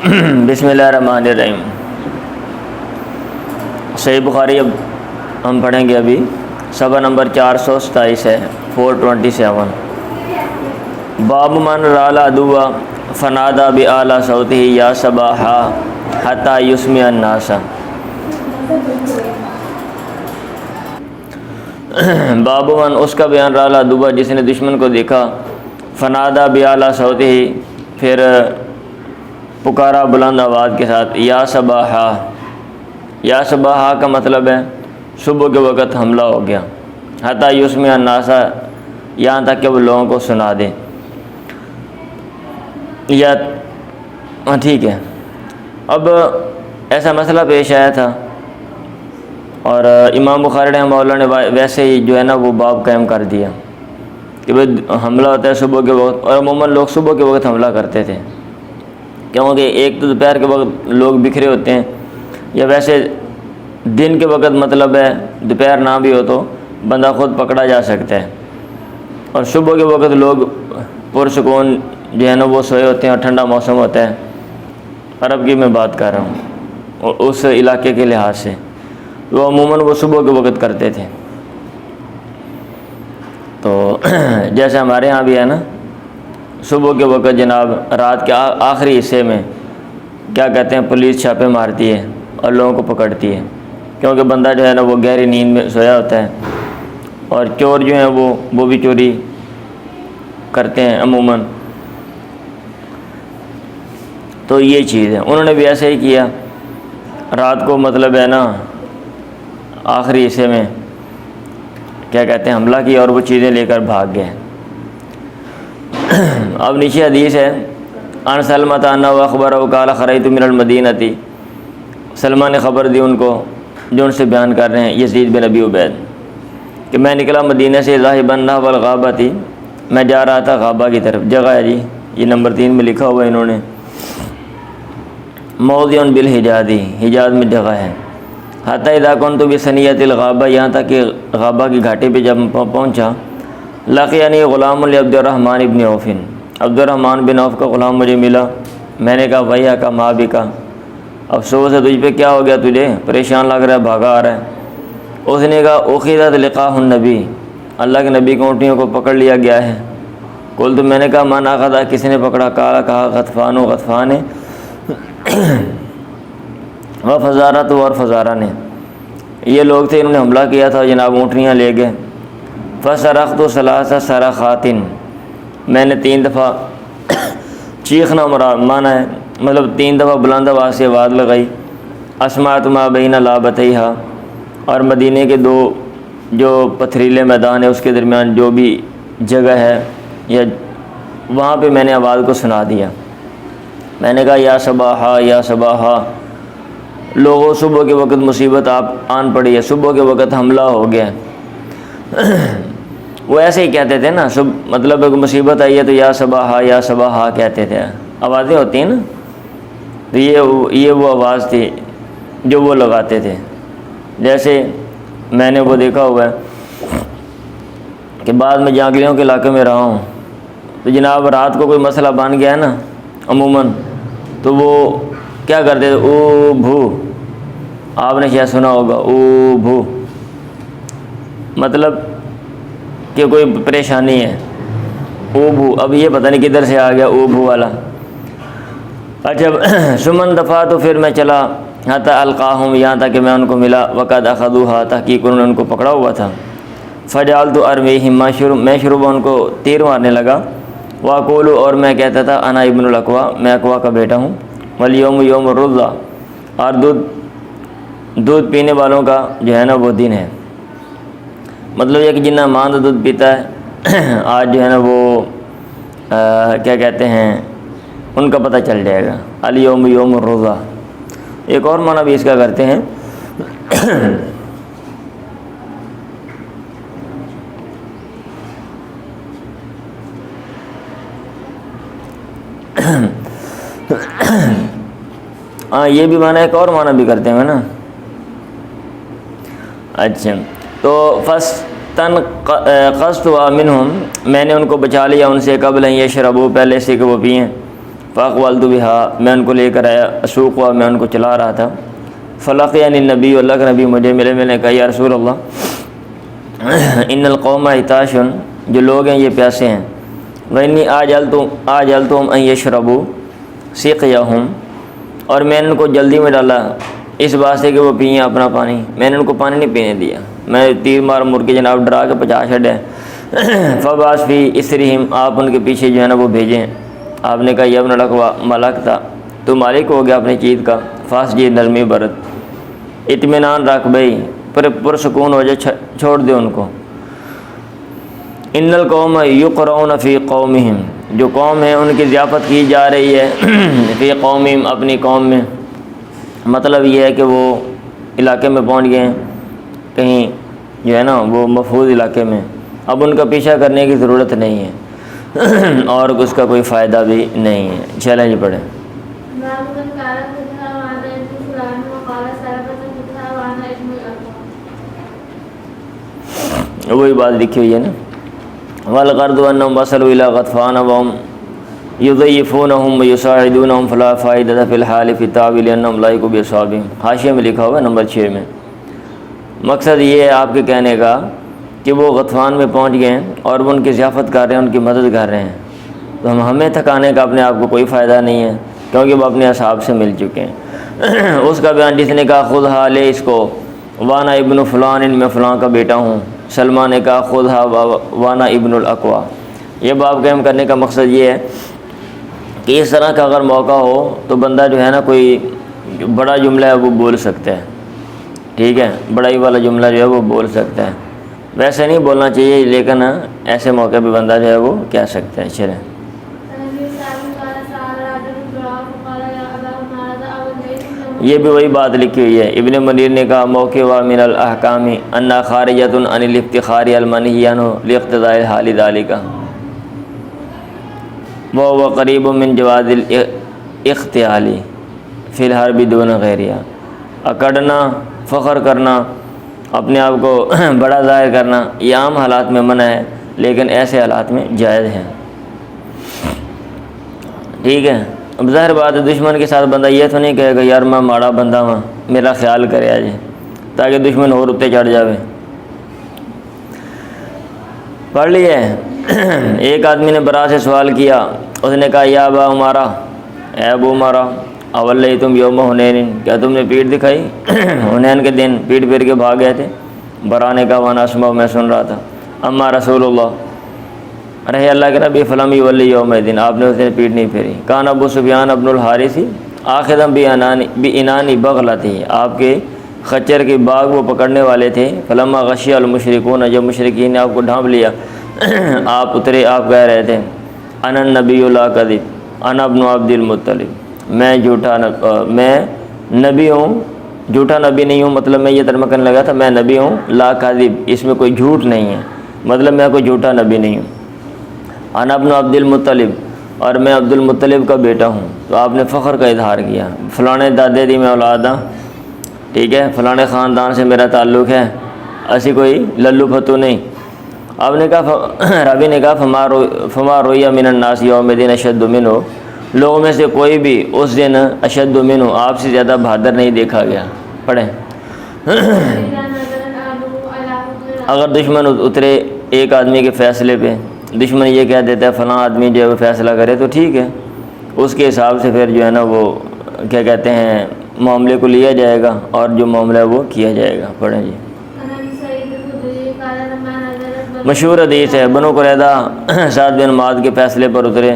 بسم اللہ الرحمن الرحیم۔ صحیح بخاری اب ہم پڑھیں گے ابھی، صفحہ نمبر 427 ہے، 427۔ باب من رال عدو فنادى بأعلى صوته یا صباحا حتى يسمع الناس۔ باب من اس کا بیان، رال عدو جس نے دشمن کو دیکھا، فنادى بأعلى صوته پھر پکارا بلند آواز کے ساتھ، یا صباحا۔ یا صباحا کا مطلب ہے صبح کے وقت حملہ ہو گیا، حتیٰ یسمع الناس، یہاں تک کہ وہ لوگوں کو سنا دے۔ یا ٹھیک ہے، اب ایسا مسئلہ پیش آیا تھا اور امام بخاری رحمہ اللہ نے ویسے ہی جو ہے نا وہ باب قائم کر دیا کہ بھئی حملہ ہوتا ہے صبح کے وقت، اور عموماً لوگ صبح کے وقت حملہ کرتے تھے، کیونکہ ایک تو دوپہر کے وقت لوگ بکھرے ہوتے ہیں، یا ویسے دن کے وقت مطلب ہے دوپہر نہ بھی ہو تو بندہ خود پکڑا جا سکتا ہے، اور صبح کے وقت لوگ پرسکون جو ہے نا وہ سوئے ہوتے ہیں اور ٹھنڈا موسم ہوتا ہے۔ عرب کی میں بات کر رہا ہوں، اور اس علاقے کے لحاظ سے وہ عموماً وہ صبح کے وقت کرتے تھے۔ تو جیسے ہمارے ہاں بھی ہے نا، صبح کے وقت جناب رات کے آخری حصے میں کیا کہتے ہیں، پولیس چھاپے مارتی ہے اور لوگوں کو پکڑتی ہے، کیونکہ بندہ جو ہے نا وہ گہری نیند میں سویا ہوتا ہے، اور چور جو ہیں وہ بھی چوری کرتے ہیں عموماً۔ تو یہ چیز ہے، انہوں نے بھی ایسے ہی کیا، رات کو مطلب ہے نا آخری حصے میں کیا کہتے ہیں حملہ کیا، اور وہ چیزیں لے کر بھاگ گئے۔ اب نیچے حدیث ہے، ان سلمۃ انہ اخبرہ قال خرجت من المدینہ، سلمہ نے خبر دی ان کو، جو ان سے بیان کر رہے ہیں یزید بن ابی عبید، کہ میں نکلا مدینہ سے، ذاہبا نحو الغابہ، میں جا رہا تھا غابہ کی طرف، جگہ ہے جی یہ نمبر 3 میں لکھا ہوا ہے انہوں نے، موضع بالحجاز، حجاز میں جگہ ہے، حتی اذا کنت بثنیۃ الغابہ، یہاں تک کہ غابہ کی گھاٹی پہ جب پہنچا، لقینی غلام لعبد الرحمن ابن عوف، عبد الرحمن بن عوف کا غلام مجھے ملا، میں نے کہا ویحک ما بک، افسوس ہے تجھ پہ، کیا ہو گیا تجھے، پریشان لگ رہا ہے، بھاگا آ رہا ہے۔ اس نے کہا اخذت لقاح النبی، اللہ کے نبی کی اونٹیوں کو پکڑ لیا گیا ہے۔ قلت، میں نے کہا من اخذ، کس نے پکڑا، کہا غطفان، غطفان نے، و فزارت، اور فزارہ نے، یہ لوگ تھے، انہوں نے حملہ کیا تھا، جناب اونٹنیاں لے گئے۔ فصرخت ثلاث صرخات، میں نے 3 دفعہ چیخنا مانا ہے، مطلب 3 دفعہ بلند آواز سے آواز لگائی، اسمعت ما بین لابتیہا، اور مدینے کے 2 جو پتھریلے میدان ہے اس کے درمیان جو بھی جگہ ہے، یا وہاں پہ میں نے آواز کو سنا دیا، میں نے کہا یا صباحا، یا صباحا، لوگوں صبح کے وقت مصیبت آپ آن پڑی ہے، صبح کے وقت حملہ ہو گیا۔ وہ ایسے ہی کہتے تھے نا، مطلب ایک مصیبت آئی ہے تو یا صباحا، یا صباحا کہتے تھے، آوازیں ہوتی ہیں نا، تو یہ وہ آواز تھی جو وہ لگاتے تھے۔ جیسے میں نے وہ دیکھا ہوا ہے کہ بعد میں جانگلیوں کے علاقے میں رہا ہوں، تو جناب رات کو کوئی مسئلہ بن گیا ہے نا عموماً، تو وہ کیا کرتے تھے، او بھو، آپ نے شاید سنا ہوگا، او بھو، مطلب کہ کوئی پریشانی ہے، او بھو، اب یہ پتہ نہیں کدھر سے آ گیا او بھو والا۔ اچھا، سمن دفعہ، تو پھر میں چلا، حتی القاہم، یہاں تک کہ میں ان کو ملا، وقد اخذوہا، تحقیق انہوں نے ان کو پکڑا ہوا تھا، فجعلت ارمیہم، میں شروع ان کو تیر مارنے لگا، واقول، اور میں کہتا تھا، انا ابن الاقوا، میں اقوا کا بیٹا ہوں، والیوم یوم الرضع، اور دودھ پینے والوں کا جو ہے نا وہ دن ہے، مطلب یہ کہ جنہ ماند دودھ پیتا ہے آج جو ہے نا وہ کیا کہتے ہیں ان کا پتہ چل جائے گا، الیوم یوم الرضع۔ ایک اور معنی بھی اس کا کرتے ہیں ہاں، یہ بھی معنی، ایک اور معنی بھی کرتے ہیں نا۔ اچھا، تو فاستنقذت منہم، میں نے ان کو بچا لیا ان سے، قبل ان یشربوا، پہلے سے کہ وہ پئیں، فاقبلت بها، میں ان کو لے کر آیا، اسوق ہوا، میں ان کو چلا رہا تھا، فلقیانی النبی، اللہ کے نبی مجھے ملے، میں نے کہا یا رسول اللہ ان القوم عطاش، جو لوگ ہیں یہ پیاسے ہیں، وانی آجلتم ان یشربوا سقیہم، اور میں نے ان کو جلدی میں ڈالا اس بات سے کہ وہ پئیں اپنا پانی، میں نے ان کو پانی نہیں پینے دیا، میں تیر مار مر کے جناب ڈرا کے پچا چھڈے فبعث فی اسرہم، آپ ان کے پیچھے جو ہے نا وہ بھیجیں، آپ نے کہا یا ابن الاقوا ملک تھا، تو مالک ہو گیا اپنی چیز کا، فاس جی نرمی برت، اطمینان رکھ بھائی، پرسکون ہو جائے، چھوڑ دے ان کو۔ ان القوم یقرؤن فی قومہم، جو قوم ہے ان کی ضیافت کی جا رہی ہے فی قومہم، اپنی قوم میں، مطلب یہ ہے کہ وہ علاقے میں پہنچ گئے ہیں کہیں جو ہے نا وہ محفوظ علاقے میں، اب ان کا پیچھا کرنے کی ضرورت نہیں ہے اور اس کا کوئی فائدہ بھی نہیں ہے۔ چلیں جی پڑھیں۔ وہی بات لکھی ہوئی ہے نا، والغرض انہم وصلوا الی غطفان وہم یضیفونہم ویساعدونہم فلا فائدۃ فی الحال فی التاویل انہم لا یکونوا باصحابہم، حاشیے میں لکھا ہوا ہے نمبر 6 میں۔ مقصد یہ ہے آپ کے کہنے کا کہ وہ غطفان میں پہنچ گئے ہیں اور وہ ان کی ضیافت کر رہے ہیں، ان کی مدد کر رہے ہیں، تو ہمیں تھکانے کا اپنے آپ کو کوئی فائدہ نہیں ہے، کیونکہ وہ اپنے اصحاب سے مل چکے ہیں۔ اس کا بیان جس نے کہا خودھا لے اس کو، وانا ابن فلان، ان میں فلاں کا بیٹا ہوں۔ سلمان نے کہا خودھا وانا ابن الاقوا۔ یہ باب قائم کرنے کا مقصد یہ ہے کہ اس طرح کا اگر موقع ہو تو بندہ جو ہے نا کوئی بڑا جملہ ہے وہ بول سکتا ہے، ٹھیک ہے، بڑائی والا جملہ جو ہے وہ بول سکتا ہے، ویسے نہیں بولنا چاہیے لیکن ایسے موقع پہ بندہ جو ہے وہ کہہ سکتا ہے۔ چلیں، یہ بھی وہی بات لکھی ہوئی ہے۔ ابن منیر نے کہا موقع و من الاحکام ان خارجۃ عن الافتخار المنہی عنہ لاقتضاء الحال ذلک وهو قریب من جواز الاختیال فی الحرب دون غیرہا، اکڑنا، فخر کرنا، اپنے آپ کو بڑا ظاہر کرنا یہ عام حالات میں منع ہے لیکن ایسے حالات میں جائز ہے، ٹھیک ہے۔ اب ظاہر بات ہے دشمن کے ساتھ بندہ یہ تو نہیں کہے گا یار میں ماڑا بندہ ہاں میرا خیال کرے آج، تاکہ دشمن اور اتنے چڑھ جاوے۔ پڑھ لیے ایک آدمی نے برا سے سوال کیا، اس نے کہا یا ابا عمارہ، اے ابو عمارہ، اولی تم یوم حنین، کیا تم نے پیٹھ دکھائی حنین کے دن پیٹھ پھیر کے بھاگ گئے تھے؟ برا نے کہا وانا اسمع، میں سن رہا تھا۔ اما رسول اللہ، رہے اللہ کے نبی فلم ولی یوم دن، آپ نے اس دن پیٹھ نہیں پھیری۔ کان ابو سفیان ابن الحارث آخذا بعنان بغلتہ، آپ کے خچر کے باغ وہ پکڑنے والے تھے۔ فلما غشی المشرکون، جب مشرکین نے آپ کو ڈھانپ لیا آپ اترے، آپ کہہ رہے تھے انا النبی لا کذب انا ابن عبد المطلب، میں نبی ہوں، جھوٹا نبی نہیں ہوں، مطلب میں یہ ترجمہ کرنے لگا تھا میں نبی ہوں، لا کاذب اس میں کوئی جھوٹ نہیں ہے، مطلب میں کوئی جھوٹا نبی نہیں ہوں، انا ابن عبد المطلب، اور میں عبد المطلب کا بیٹا ہوں۔ تو آپ نے فخر کا اظہار کیا، فلانے دادے دی میں اولاد ہاں، ٹھیک ہے، فلانے خاندان سے میرا تعلق ہے، ایسی کوئی للو پھتو نہیں۔ آپ نے کہا رابی نے کہا فما رویا من الناس یوم دن اشد منہ، لوگوں میں سے کوئی بھی اس دن اشد منہ، آپ سے زیادہ بہادر نہیں دیکھا گیا۔ پڑھیں، اگر دشمن اترے ایک آدمی کے فیصلے پہ، دشمن یہ کہہ دیتا ہے فلاں آدمی جو ہے وہ فیصلہ کرے تو ٹھیک ہے، اس کے حساب سے پھر جو ہے نا وہ کیا کہتے ہیں معاملے کو لیا جائے گا اور جو معاملہ ہے وہ کیا جائے گا۔ پڑھیں جی، مشہور حدیث ہے، بنو قریظہ سعد بن معاذ کے فیصلے پر اترے،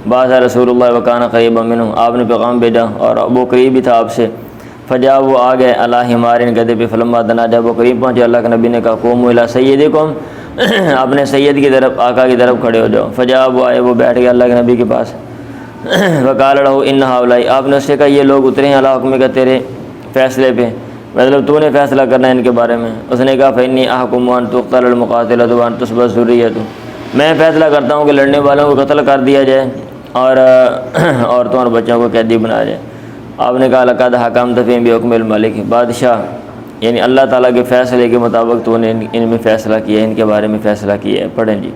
بعض رسول اللہ وکان قریبا منہ، آپ نے پیغام بھیجا اور وہ قریب ہی تھا آپ سے۔ فجا وہ آ گئے اللہ حمارن گدھے پہ، فلما دنا جب وہ قریب پہنچے اللہ کے نبی نے کہا قوموا الی سیدکم، اپنے سید کی طرف، آقا کی طرف کھڑے ہو جاؤ۔ فجا وہ آئے، وہ بیٹھ گئے اللہ کے نبی کے پاس۔ وقال له ان هؤلاء، آپ نے اس سے کہا یہ لوگ اترے ہیں اللہ حکم کا تیرے فیصلے پہ، مطلب تو نے فیصلہ کرنا ہے ان کے بارے میں۔ اس نے کہا فإنی أحكم أن تقتل المقاتلة وأن تسبى الذرية، میں فیصلہ کرتا ہوں کہ لڑنے والوں کو قتل کر دیا جائے اور عورتوں اور بچوں کو قیدی بنایا جائے۔ آپ نے کہا لقد حکمت فیہم بحکم الملک، بادشاہ یعنی اللہ تعالیٰ کے فیصلے کے مطابق تو نے ان میں فیصلہ کیا ہے، ان کے بارے میں فیصلہ کیا ہے۔ پڑھیں جی،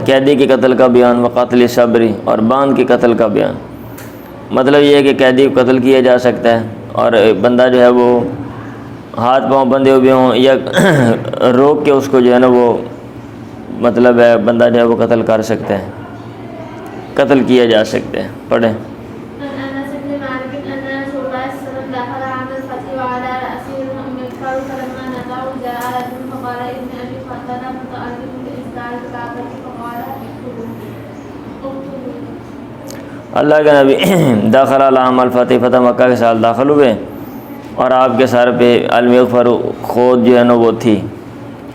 قیدی کے قتل کا بیان، و قتل صبری، اور باندھ کے قتل کا بیان۔ مطلب یہ ہے کہ قیدی کو قتل کیا جا سکتا ہے، اور بندہ جو ہے وہ ہاتھ پاؤں بندھے ہوئے ہوں یا روک کے اس کو جو ہے نا وہ مطلب ہے بندہ جو ہے وہ قتل کر سکتا ہے، قتل کیا جا سکتا ہے۔ پڑھیں۔ اللہ کے نبی داخل عام الفتح، فتح مکہ کے ساتھ داخل ہوئے، اور آپ کے سر پہ المغفر خود جو ہے نا وہ تھی،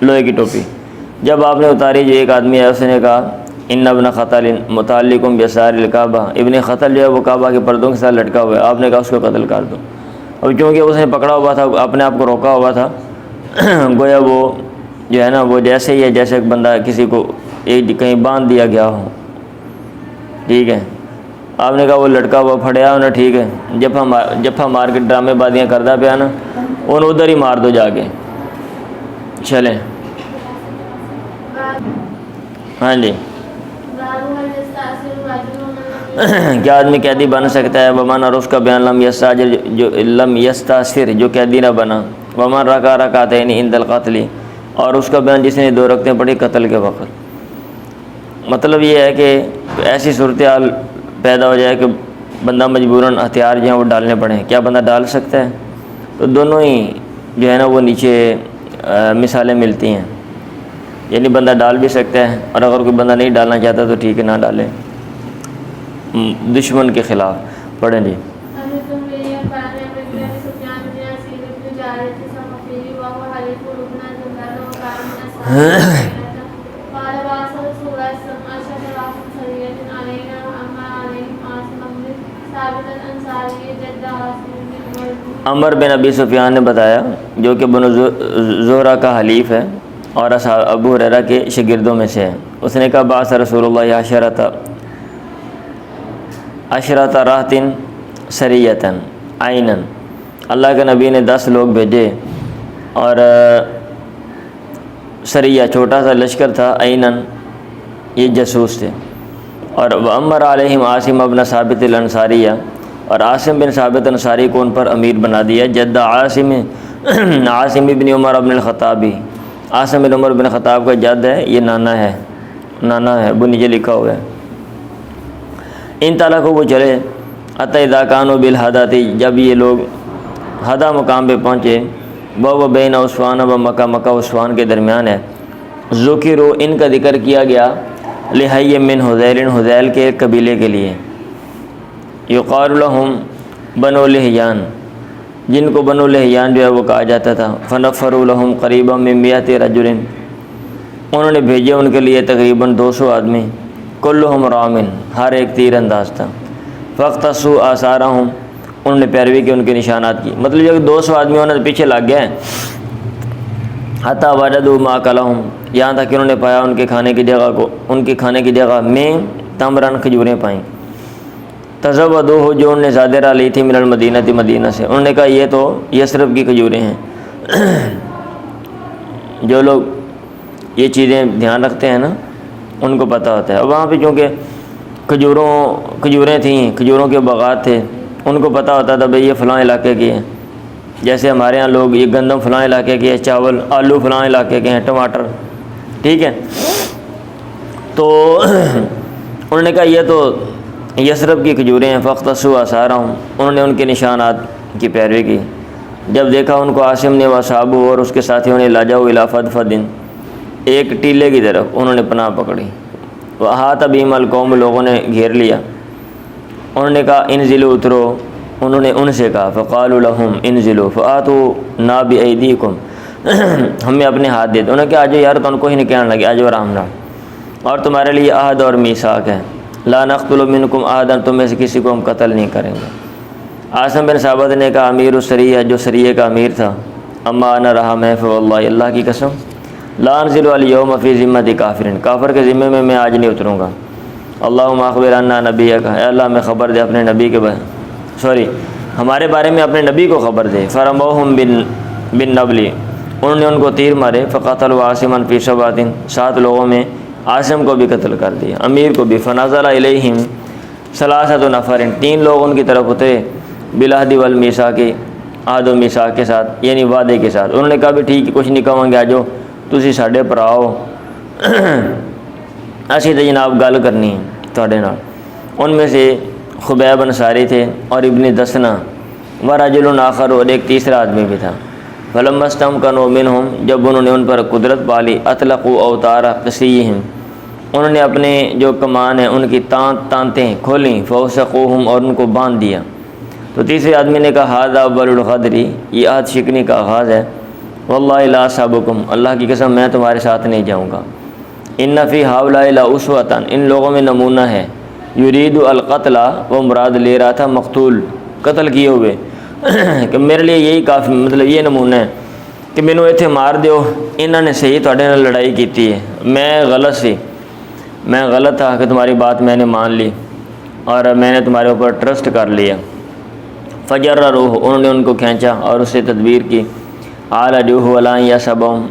لوہے کی ٹوپی۔ جب آپ نے اتاری، جو ایک آدمی ہے اس نے کہا ان ابن خطل متعلق بسار الکعبہ، ابن خطل جو ہے وہ کعبہ کے پردوں کے ساتھ لٹکا ہوا ہے، آپ نے کہا اس کو قتل کر دو۔ اب کیونکہ اس نے پکڑا ہوا تھا، اپنے آپ کو روکا ہوا تھا، گویا وہ جو ہے نا وہ جیسے ہی ہے جیسے ایک بندہ کسی کو کہیں باندھ دیا گیا ہو، ٹھیک ہے۔ آپ نے کہا وہ لٹکا ہوا پھڑیا ہونا، ٹھیک ہے، جفا مار کے ڈرامے بازیاں کرتا پیا نا، انہوں ادھر ہی مار دو جا کے۔ چلیں، ہاں جی۔ کیا آدمی قیدی بن سکتا ہے؟ ومن، اور اس کا بیان لم یستاجر، جو لم یستاثر، جو قیدی نہ بنا۔ ومن رکع رکعتین عند القتل، اور اس کا بیان جس نے 2 رکعتیں پڑھی قتل کے وقت۔ مطلب یہ ہے کہ ایسی صورتحال پیدا ہو جائے کہ بندہ مجبوراً ہتھیار جو ہیں وہ ڈالنے پڑیں، کیا بندہ ڈال سکتا ہے؟ تو دونوں ہی جو ہے نا وہ نیچے مثالیں ملتی ہیں، یعنی بندہ ڈال بھی سکتا ہے، اور اگر کوئی بندہ نہیں ڈالنا چاہتا تو ٹھیک ہے، نہ ڈالے دشمن کے خلاف۔ پڑھیں جی۔ عمر بن ابی سفیان نے بتایا، جو کہ بنو زہرہ کا حلیف ہے اور ابو ہریرہ کے شاگردوں میں سے ہے، اس نے کہا بعث رسول اللہ عشرۃ راہط سریۃ عینا، اللہ کے نبی نے 10 لوگ بھیجے، اور سریہ چھوٹا سا لشکر تھا، عینا یہ جاسوس تھے، اور وامر علیہم عاصم بن ثابت الانصاریہ، اور عاصم بن ثابت انصاری کو ان پر امیر بنا دیا۔ جد عاصم بن عمر بن الخطابی، عاصم بن عمر بن خطاب کا جد ہے، یہ نانا ہے، وہ نیچے لکھا ہوا ہے۔ ان تعالیٰ کو وہ چلے حتی اذا کانوا بالحداتی، جب یہ لوگ حدا مقام پہ پہنچے، وہ بین عسفان و مکہ، مکہ عسفان کے درمیان ہے، ذکروا، ان کا ذکر کیا گیا، لحی من حذیل، حذیل کے ایک قبیلے کے لیے، یقال لہم بنو لحیان، جن کو بنو لحیان جو ہے وہ کہا جاتا تھا۔ فنفروا لہم قریبا من 100 رجل، انہوں نے بھیجے ان کے لیے تقریباً 200 آدمی، کلہم رامن، ہر ایک تیر انداز تھا۔ فاقتصوا آثارہم، انہوں نے پیروی کی ان کے نشانات کی، مطلب یہ 200 آدمی انہوں نے پیچھے لگ گئے ہیں، حتی وجدوا ماکلہم، یہاں تک کہ انہوں نے پایا ان کے کھانے کی جگہ میں تمرن، کھجوریں پائیں، تزودوہ، جو انہوں نے زادرہ لی تھی، من المدینہ، مدینہ سے، انہوں نے کہا یہ تو یثرب کی کھجوریں ہیں۔ جو لوگ یہ چیزیں دھیان رکھتے ہیں نا ان کو پتہ ہوتا ہے، اور وہاں پہ چونکہ کھجوریں تھیں، کھجوروں کے باغات تھے، ان کو پتہ ہوتا تھا بھئی یہ فلاں علاقے کی ہیں، جیسے ہمارے یہاں لوگ یہ گندم فلاں علاقے کے ہیں، چاول آلو فلاں علاقے کے ہیں، ٹماٹر، ٹھیک ہے۔ تو انہوں نے کہا یہ تو یثرب کی کھجوریں ہیں۔ فاقتصوا آثارہم، انہوں نے ان کے نشانات کی پیروی کی۔ جب دیکھا ان کو عاصم نے واصحابہ اور اس کے ساتھیوں نے، لاجاؤ الی فدفد، ایک ٹیلے کی طرف انہوں نے پناہ پکڑی، واحاط بہم القوم، لوگوں نے گھیر لیا، انہوں نے کہا انزلوا، اترو، انہوں نے ان سے کہا فقالوا لہم انزلوا فآتونا بایدیکم، ہمیں اپنے ہاتھ دے دو، انہوں نے کہا آجو یار، تو ان کو ہی نہیں کہنے لگے آجو آرام نہ، اور تمہارے لیے عہد اور میثاق ہے، لا نقتل منکم احدا، تم میں سے کسی کو ہم قتل نہیں کریں گے۔ عاصم بن ثابت نے کہا امیر السریہ، جو سریہ کا امیر تھا، اما انا رہا میں فواللہ، اللہ کی قسم، لا انزل الیوم فی ذمۃ کافر، کافر کے ذمے میں آج نہیں اتروں گا۔ اللہم اخبر عنا نبیک، اے اللہ میں خبر دے اپنے نبی کے ہمارے بارے میں اپنے نبی کو خبر دے۔ فرموہم بالنبل، انہوں نے ان کو تیر مارے، فقتلوا عاصما فی 7، 7 لوگوں میں عاصم کو بھی قتل کر دیا، امیر کو بھی۔ فنزل الیہم ثلاثۃ نفر، 3 لوگ ان کی طرف اترے، بالعہد والمیثاق، عہد و میثاق کے ساتھ، یعنی وعدے کے ساتھ۔ انہوں نے کہا بھی ٹھیک ہے، کچھ نہیں کہوں گے، آ جاؤ تسی ساڈے پر آؤ، اسی تو جناب گل کرنی ہے تواڈے نال۔ ان میں سے خبیب انصاری تھے اور ابن دسنا ورجل آخر، اور ایک تیسرا آدمی بھی تھا۔ فلما استمکنوا منہم، جب انہوں نے ان پر قدرت پالی، اطلقوا اوتار قصیہم، انہوں نے اپنے جو کمان ہیں ان کی تانتیں کھولیں، فوثقوہم، اور ان کو باندھ دیا۔ تو تیسرے آدمی نے کہا ھذا اول الغدر، یہ عہد شکنی کا آغاز ہے، واللہ لا اصحبکم، اللہ کی قسم میں تمہارے ساتھ نہیں جاؤں گا۔ ان فی ہؤلاء لاسوۃ، ان لوگوں میں نمونہ ہے، یرید القتل، وہ مراد لے رہا تھا مقتول، قتل کیے ہوئے، کہ میرے لیے یہی کافی، مطلب یہ نمونہ ہے کہ مینوں ایتھے مار دیو، انہوں نے صحیح تواڈے نال لڑائی کیتی ہے، میں غلط سی، میں غلط تھا کہ تمہاری بات میں نے مان لی اور میں نے تمہارے اوپر ٹرسٹ کر لیا۔ فجرروہ، انہوں نے ان کو کھینچا اور اس سے تدبیر کی، عالجوہ ولا یسبہم،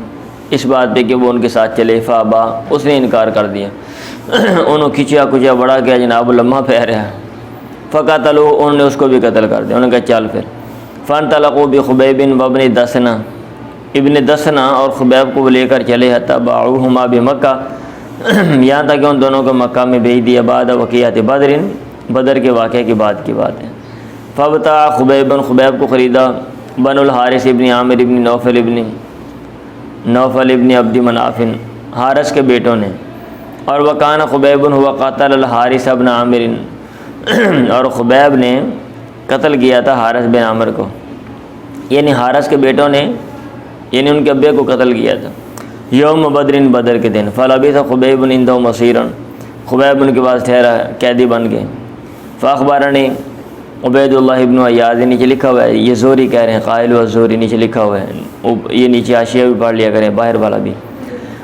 اس بات پہ کہ وہ ان کے ساتھ چلے، فابا، اس نے انکار کر دیا، انہوں کھچیا کچیا بڑا کیا جناب، لمحہ پہ رہا، فقتلوہ، انہوں نے اس کو بھی قتل کر دیا، انہوں نے کہا چل پھر۔ فانطلقوا بخبیب وابن دسنا، ابن دسنا اور خبیب کو وہ لے کر چلے، حتی باعوہما بمکہ، یہاں تک کہ ان دونوں کو مکہ میں بھیج دیا، بعد وقیعۃ بدر، بدر کے واقعے کی بات ہے۔ فابتاع خبیبن، خبیب کو خریدا بن الحارث ابن عامر ابن نوفل ابن عبد مناف، حارث کے بیٹوں نے، اور وکان خبیب ہوا قاتل الحارث ابن عامر، اور خبیب نے قتل کیا تھا حارث بن عامر کو، یعنی حارث کے بیٹوں نے، یعنی ان کے ابے کو قتل کیا تھا، یوم بدر، بدر کے دن۔ فلبث خبیب عندہ مسیرا، خبیب ان کے پاس ٹھہرا، قیدی بن گئے۔ فاخبرنی عبید اللہ ابن عیاض، نیچے لکھا ہوا ہے، یہ زوری کہہ رہے ہیں، قائل و زوری نیچے لکھا ہوا ہے، یہ نیچے حاشیہ بھی پڑھ لیا کریں، باہر والا بھی۔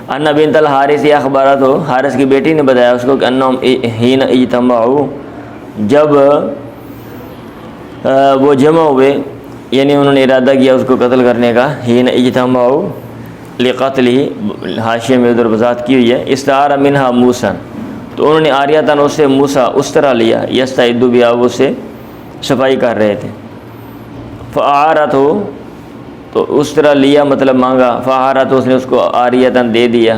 ان بنت الحارث، یہ اخبارات ہو، حارث کی بیٹی نے بتایا اس کو کہ انہم حین اجتمعوا، جب وہ جمع ہوئے، یعنی انہوں نے ارادہ کیا اس کو قتل کرنے کا، حین اجتمعوا لقتلہ، حاشیے میں ادھر وضاحت کی ہوئی ہے، استعار منہا موسیٰ، تو انہوں نے عاریۃً اس سے موسیٰ اس طرح لیا، یستعد بہا، وہ سے صفائی کر رہے تھے، فاعارت ہو، تو اس طرح لیا مطلب مانگا، فاعارت، اس نے اس کو عاریۃً دے دیا،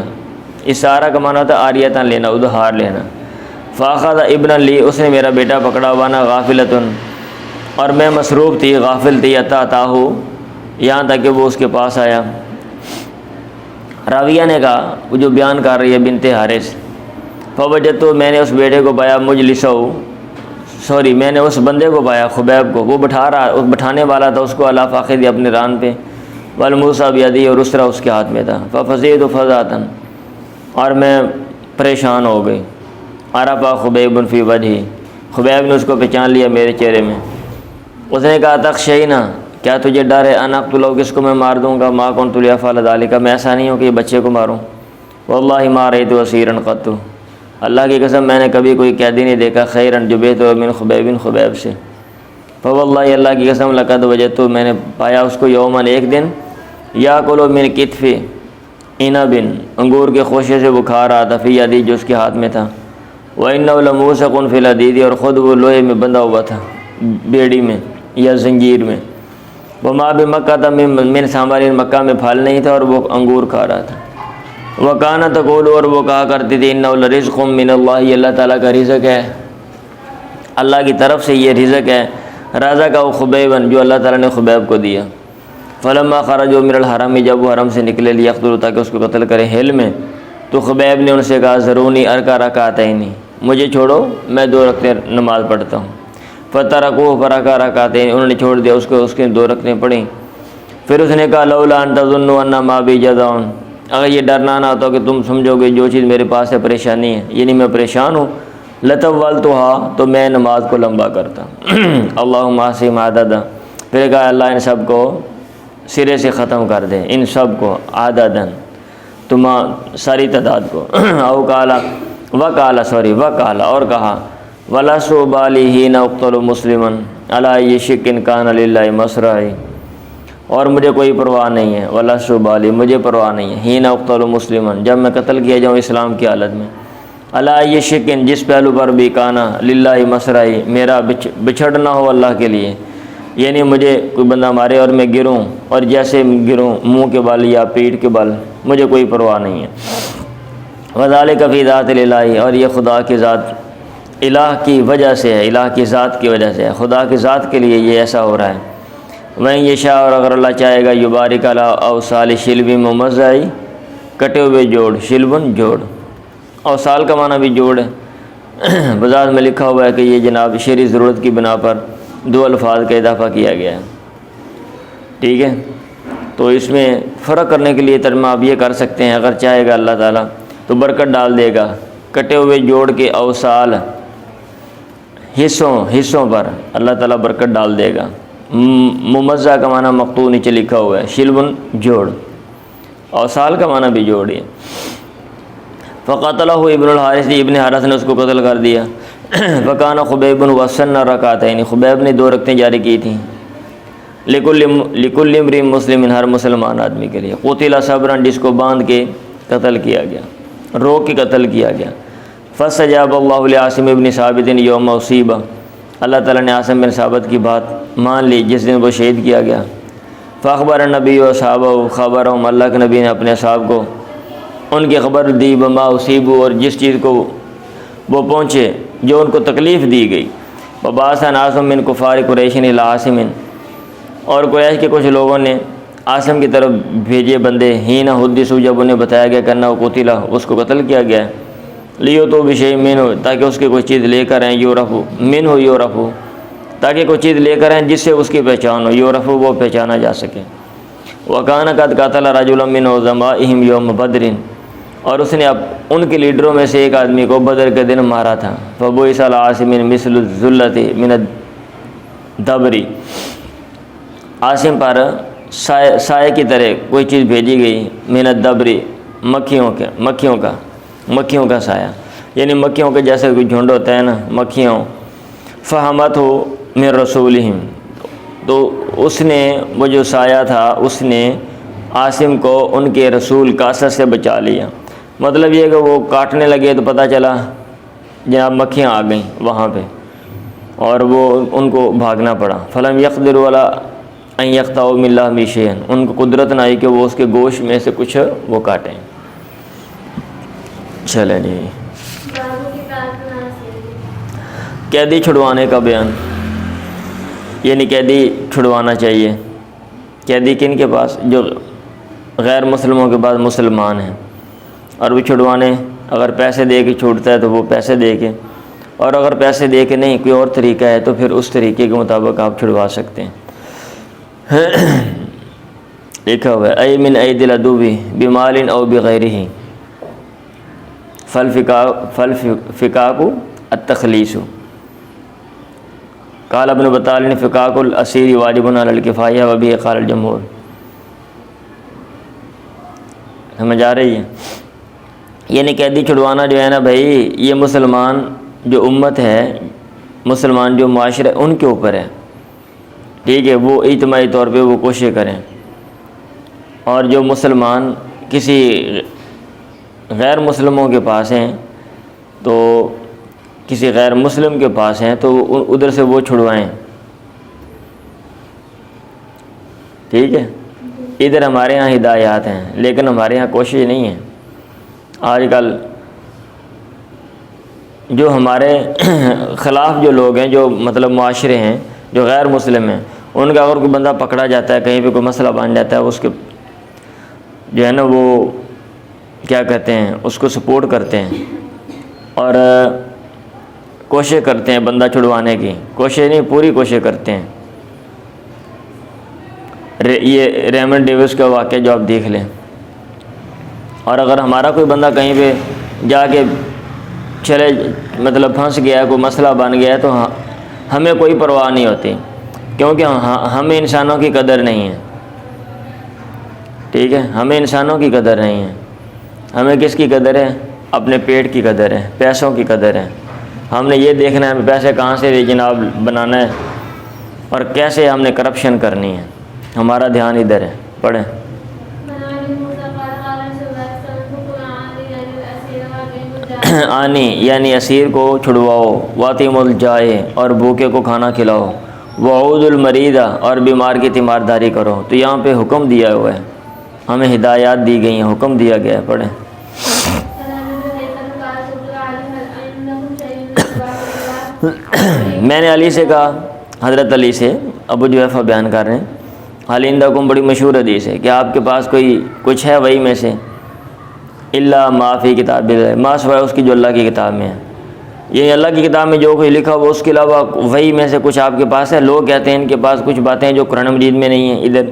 استعارہ کا معنی ہوتا ہے عاریۃً لینا، ادھار لینا۔ فاخذ ابنا لی، اس نے میرا بیٹا پکڑا، وانا غافلۃً، اور میں مصروف تھی، غافل تھی، عطا تاہو، یہاں تک کہ وہ اس کے پاس آیا۔ راویہ نے کہا، وہ جو بیان کر رہی ہے بنت حارث، فوجدتو، میں نے اس بیٹے کو پایا، میں نے اس بندے کو پایا، خبیب کو، وہ بٹھا رہا، اس بٹھانے والا تھا اس کو، علی فاخذ، اپنے ران پہ، والموسیٰ بیدی، اور اس طرح اس کے ہاتھ میں تھا، ففزعت فزعۃ، اور میں پریشان ہو گئی۔ عرف خبیب فی وجہی، خبیب نے اس کو پہچان لیا میرے چہرے میں۔ اس نے کہا تخشینا، کیا تجھے ڈر ہے، ان اقتلہ، کس کو میں مار دوں گا، ما کنت لیفعل ذلک، میں ایسا نہیں ہوں کہ یہ بچے کو ماروں، واللہ ما رأیت اسیرا قط، اللہ کی قسم میں نے کبھی کوئی قیدی نہیں دیکھا، خیرن، جو بہتر من خبیب، خبیب سے۔ فواللہ، اللہ کی قسم، لقد وجدت، میں نے پایا اس کو، یوماً، ایک دن، یاکل من کتف عنب، انگور کے خوشے سے وہ کھا رہا تھا، فی یدی، جو اس کے ہاتھ میں تھا، وانہ لموثق فی الحدید، اور خود وہ لوہے میں بندھا ہوا تھا، بیڑی میں یا زنجیر میں۔ وما بمکہ من ثمر، مکہ میں پھل نہیں تھا اور وہ انگور کھا رہا تھا۔ وکانت تقول، اور وہ کہا کرتی تھی، انہ لرزق من اللہ، یہ اللہ تعالیٰ کا رزق ہے، اللہ کی طرف سے یہ رزق ہے، رزقہ خبیبا، جو اللہ تعالیٰ نے خبیب کو دیا۔ فلما خرجوا من الحرم، جب وہ حرم سے نکلے، لیقتلوا، تاکہ اس کو قتل کرے، حل میں، تو خبیب نے ان سے کہا، ذرونی ارکع رکعتین، مجھے چھوڑو، میں 2 رکعتیں نماز پڑھتا ہوں۔ فترکوہ، فرکع رکعتین، انہوں نے چھوڑ دیا اس کو، اس کے 2 رکعتیں پڑھیں۔ پھر اس نے کہا، لولا ان تظنوا ان ما بی جزع، اگر یہ ڈرنا نہ ہوتا کہ تم سمجھو گے جو چیز میرے پاس ہے پریشانی ہے، یعنی میں پریشان ہوں، لطولتھا، تو میں نماز کو لمبا کرتا۔ اللہم احصہم عددا، پھر کہا اللہ ان سب کو سرے سے ختم کر دے، ان سب کو، عددن، ساری تعداد کو۔ او کالا، وکالا، اور کہا، وَلَسُ بَالِهِ نَقْتُلُ مُسْلِمًا عَلَىٰ شِكٍ كَانَ لِلَّهِ مَصْرَعِي، اور مجھے کوئی پرواہ نہیں ہے، ولست بالی، مجھے پرواہ نہیں ہے، حین اقتل مسلمن، جب میں قتل کیا جاؤں اسلام کی حالت میں، علی ای شکن، جس پہلو پر بھی کانا للہ مسرائی، میرا بچھڑنا ہو اللہ کے لیے، یعنی مجھے کوئی بندہ مارے اور میں گروں، اور جیسے گروں منہ کے بل یا پیٹھ کے بل، مجھے کوئی پرواہ نہیں ہے۔ وذالک فی ذات الہ، اور یہ خدا کی ذات الہ کی وجہ سے ہے، الہ کی ذات کی وجہ سے ہے، خدا کی ذات کے لیے یہ ایسا ہو رہا ہے۔ وَإِن یشاء، اور اگر اللہ چاہے گا، یبارک علی اوصال شلب ممزع، کٹے ہوئے جوڑ، شلبن جوڑ، اوصال کا معنی بھی جوڑ ہے۔ بذات میں لکھا ہوا ہے کہ یہ جناب شعری ضرورت کی بنا پر دو الفاظ کا اضافہ کیا گیا ہے، ٹھیک ہے۔ تو اس میں فرق کرنے کے لیے ترجمہ آپ یہ کر سکتے ہیں، اگر چاہے گا اللہ تعالیٰ تو برکت ڈال دے گا، کٹے ہوئے جوڑ کے اوصال حصوں پر اللہ تعالیٰ برکت ڈال دے گا۔ ممزع کا معنی مقطوع نیچے لکھا ہوا ہے، شلبن جوڑ، اوصال کا معنی بھی جوڑ ہے۔ فقتلہ ابن الحارث، ابن حارث نے اس کو قتل کر دیا۔ فکان خبیب وسن رکعتین، خبیب نے 2 رکعتیں جاری کی تھیں، لکل امرئ مسلم، ہر مسلمان آدمی کے لیے، قتل صبرا، جس کو باندھ کے قتل کیا گیا، روک کے قتل کیا گیا۔ فاستجاب اللہ لعاصم بن ثابت یوم اصیب، اللہ تعالیٰ نے عاصم بن ثابت کی بات مان لی جس دن وہ شہید کیا گیا۔ فاخبر النبی و صحابہ، خبرہم، اللہ کے نبی نے اپنے اصحاب کو ان کی خبر دی، بما اصیبوا، اور جس چیز کو وہ پہنچے جو ان کو تکلیف دی گئی۔ وبعث ناس من کفار قریش الی عاصم، اور قریش کے کچھ لوگوں نے عاصم کی طرف بھیجے بندے، حین حدثوا، جب انہیں بتایا گیا کہ انہ قتل، اس کو قتل کیا گیا ہے، لیو تو بشیء منہ، تاکہ اس کی کوئی چیز لے کر آئیں، یورف منہ یورف، تاکہ کوئی چیز لے کر آئیں جس سے اس کی پہچان ہو، یورف وہ پہچانا جا سکے۔ وکان قد قتل رجلا من عظمائهم یوم بدر، اور اس نے اب ان کے لیڈروں میں سے ایک آدمی کو بدر کے دن مارا تھا۔ فبعث علی عاصم مثل الذلۃ من الدبر، عاصم پر سائے کی طرح کوئی چیز بھیجی گئی، من الدبر، مکھیوں کا سایہ، یعنی مکھیوں کے جیسے کوئی جھنڈ ہوتا ہے نا، مکھیوں۔ فہمت ہو من رسولہم، تو اس نے وہ جو سایہ تھا اس نے عاصم کو ان کے رسول کا اثر سے بچا لیا۔ مطلب یہ کہ وہ کاٹنے لگے تو پتہ چلا جناب مکھیاں آ گئیں وہاں پہ، اور وہ ان کو بھاگنا پڑا۔ فلم یقدروا علی ان یقطعوا من لحم شیئا، ان کو قدرت نہ آئی کہ وہ اس کے گوشت میں سے کچھ وہ کاٹیں۔ چلیں جی، قیدی چھڑوانے کا بیان، یعنی قیدی چھڑوانا چاہیے۔ قیدی کن کے پاس؟ جو غیر مسلموں کے پاس مسلمان ہیں، اور وہ چھڑوانے اگر پیسے دے کے چھوڑتا ہے تو وہ پیسے دے کے، اور اگر پیسے دے کے نہیں کوئی اور طریقہ ہے تو پھر اس طریقے کے مطابق آپ چھڑوا سکتے ہیں۔ لکھا ہوا ہے ای من اید العدو بمال او بغیرہ، فالفکاک التخلیص۔ قال ابن بطال فکاک الاسیر واجب علی الکفایہ وبہ قال الجمہور۔ سمجھ آ رہی ہے؟ یعنی قیدی چھڑوانا جو ہے نا بھائی، یہ مسلمان جو امت ہے، مسلمان جو معاشرہ ان کے اوپر ہے، ٹھیک ہے، وہ اجتماعی طور پہ وہ کوشش کریں۔ اور جو مسلمان کسی غیر مسلموں کے پاس ہیں، تو کسی غیر مسلم کے پاس ہیں تو ادھر سے وہ چھڑوائیں، ٹھیک ہے۔ ادھر ہمارے ہاں ہدایات ہیں لیکن ہمارے ہاں کوشش نہیں ہے۔ آج کل جو ہمارے خلاف جو لوگ ہیں، جو مطلب معاشرے ہیں جو غیر مسلم ہیں، ان کا اگر کوئی بندہ پکڑا جاتا ہے، کہیں پہ کوئی مسئلہ بن جاتا ہے، اس کے جو ہے نا وہ کیا کہتے ہیں، اس کو سپورٹ کرتے ہیں اور کوشش کرتے ہیں بندہ چھڑوانے کی، کوشش نہیں پوری کوشش کرتے ہیں۔ یہ ریمنڈ ڈیوس کا واقعہ جو آپ دیکھ لیں۔ اور اگر ہمارا کوئی بندہ کہیں پہ جا کے چلے مطلب پھنس گیا ہے، کوئی مسئلہ بن گیا ہے، تو ہمیں کوئی پرواہ نہیں ہوتی، کیونکہ ہمیں انسانوں کی قدر نہیں ہے، ٹھیک ہے، ہمیں انسانوں کی قدر نہیں ہے۔ ہمیں کس کی قدر ہے؟ اپنے پیٹ کی قدر ہے، پیسوں کی قدر ہے۔ ہم نے یہ دیکھنا ہے ہمیں پیسے کہاں سے جناب بنانا ہے اور کیسے ہم نے کرپشن کرنی ہے، ہمارا دھیان ادھر ہے. پڑھیں. آنی یعنی اسیر کو چھڑواؤ، واطم الجائے اور بھوکے کو کھانا کھلاؤ، وعود المریضہ اور بیمار کی تیمارداری کرو. تو یہاں پہ حکم دیا ہوا ہے، ہمیں ہدایات دی گئی ہیں، حکم دیا گیا ہے. پڑھیں. میں نے علی سے کہا، حضرت علی سے ابو جویفہ بیان کر رہے ہیں، حال عندکم بڑی مشہور حدیث ہے کہ آپ کے پاس کوئی کچھ ہے وہی میں سے، الا ما فی کتاب اللہ، ما سوائے اس کی جو اللہ کی کتاب میں ہے. یہ اللہ کی کتاب میں جو کچھ لکھا ہوا اس کے علاوہ وہی میں سے کچھ آپ کے پاس ہے. لوگ کہتے ہیں ان کے پاس کچھ باتیں جو قرآن مجید میں نہیں ہیں. ادھر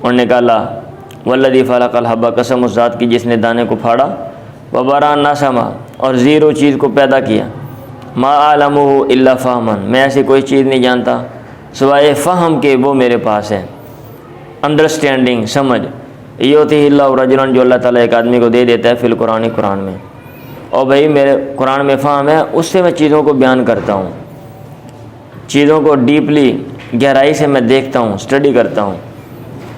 انہوں نے کہا والذی فلق الحب، قسم اس ذات کی جس نے دانے کو پھاڑا، وبرأ النسمہ اور زیرو چیز کو پیدا کیا، ما اعلمہ الا فہما، میں ایسی کوئی چیز نہیں جانتا سوائے فہم کے وہ میرے پاس ہے. انڈرسٹینڈنگ، سمجھ. یؤتیہ اللہ رجلا، جو اللہ تعالیٰ ایک آدمی کو دے دیتا ہے فی القرآن، قرآن میں. اور بھائی میرے قرآن میں فہم ہے، اس سے میں چیزوں کو بیان کرتا ہوں، چیزوں کو ڈیپلی گہرائی سے میں دیکھتا ہوں، اسٹڈی کرتا ہوں،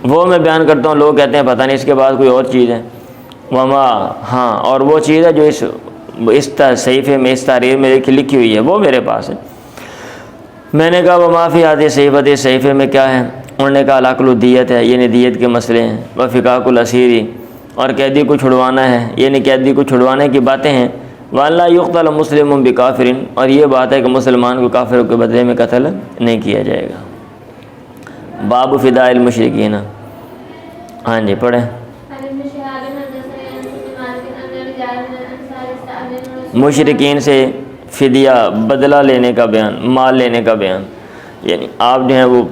وہ میں بیان کرتا ہوں. لوگ کہتے ہیں پتہ نہیں اس کے بعد کوئی اور چیز ہے. وما، ہاں، اور وہ چیز ہے جو اس صحیفے میں، اس تحریر میں لکھی ہوئی ہے، وہ میرے پاس ہے. میں نے کہا وما فی ہذہ صحیفۃ، اس صحیفے میں کیا ہے؟ انہوں نے کہا العقل الدیت ہے، یعنی دیت کے مسئلے ہیں، وفکاک الاسیری، اور قیدی کو چھڑوانا ہے، یعنی قیدی کو چھڑوانے کی باتیں ہیں. وَأَلَّا يُقْتَلَ مُسْلِمٌ بِكَافِرٍ، اور یہ بات ہے کہ مسلمان کو کافروں کے بدلے میں قتل نہیں کیا جائے گا. باب فداء المشرکین. ہاں جی پڑھیں. مشرکین سے فدیہ، بدلہ لینے کا بیان، مال لینے کا بیان. یعنی آپ جو ہیں وہ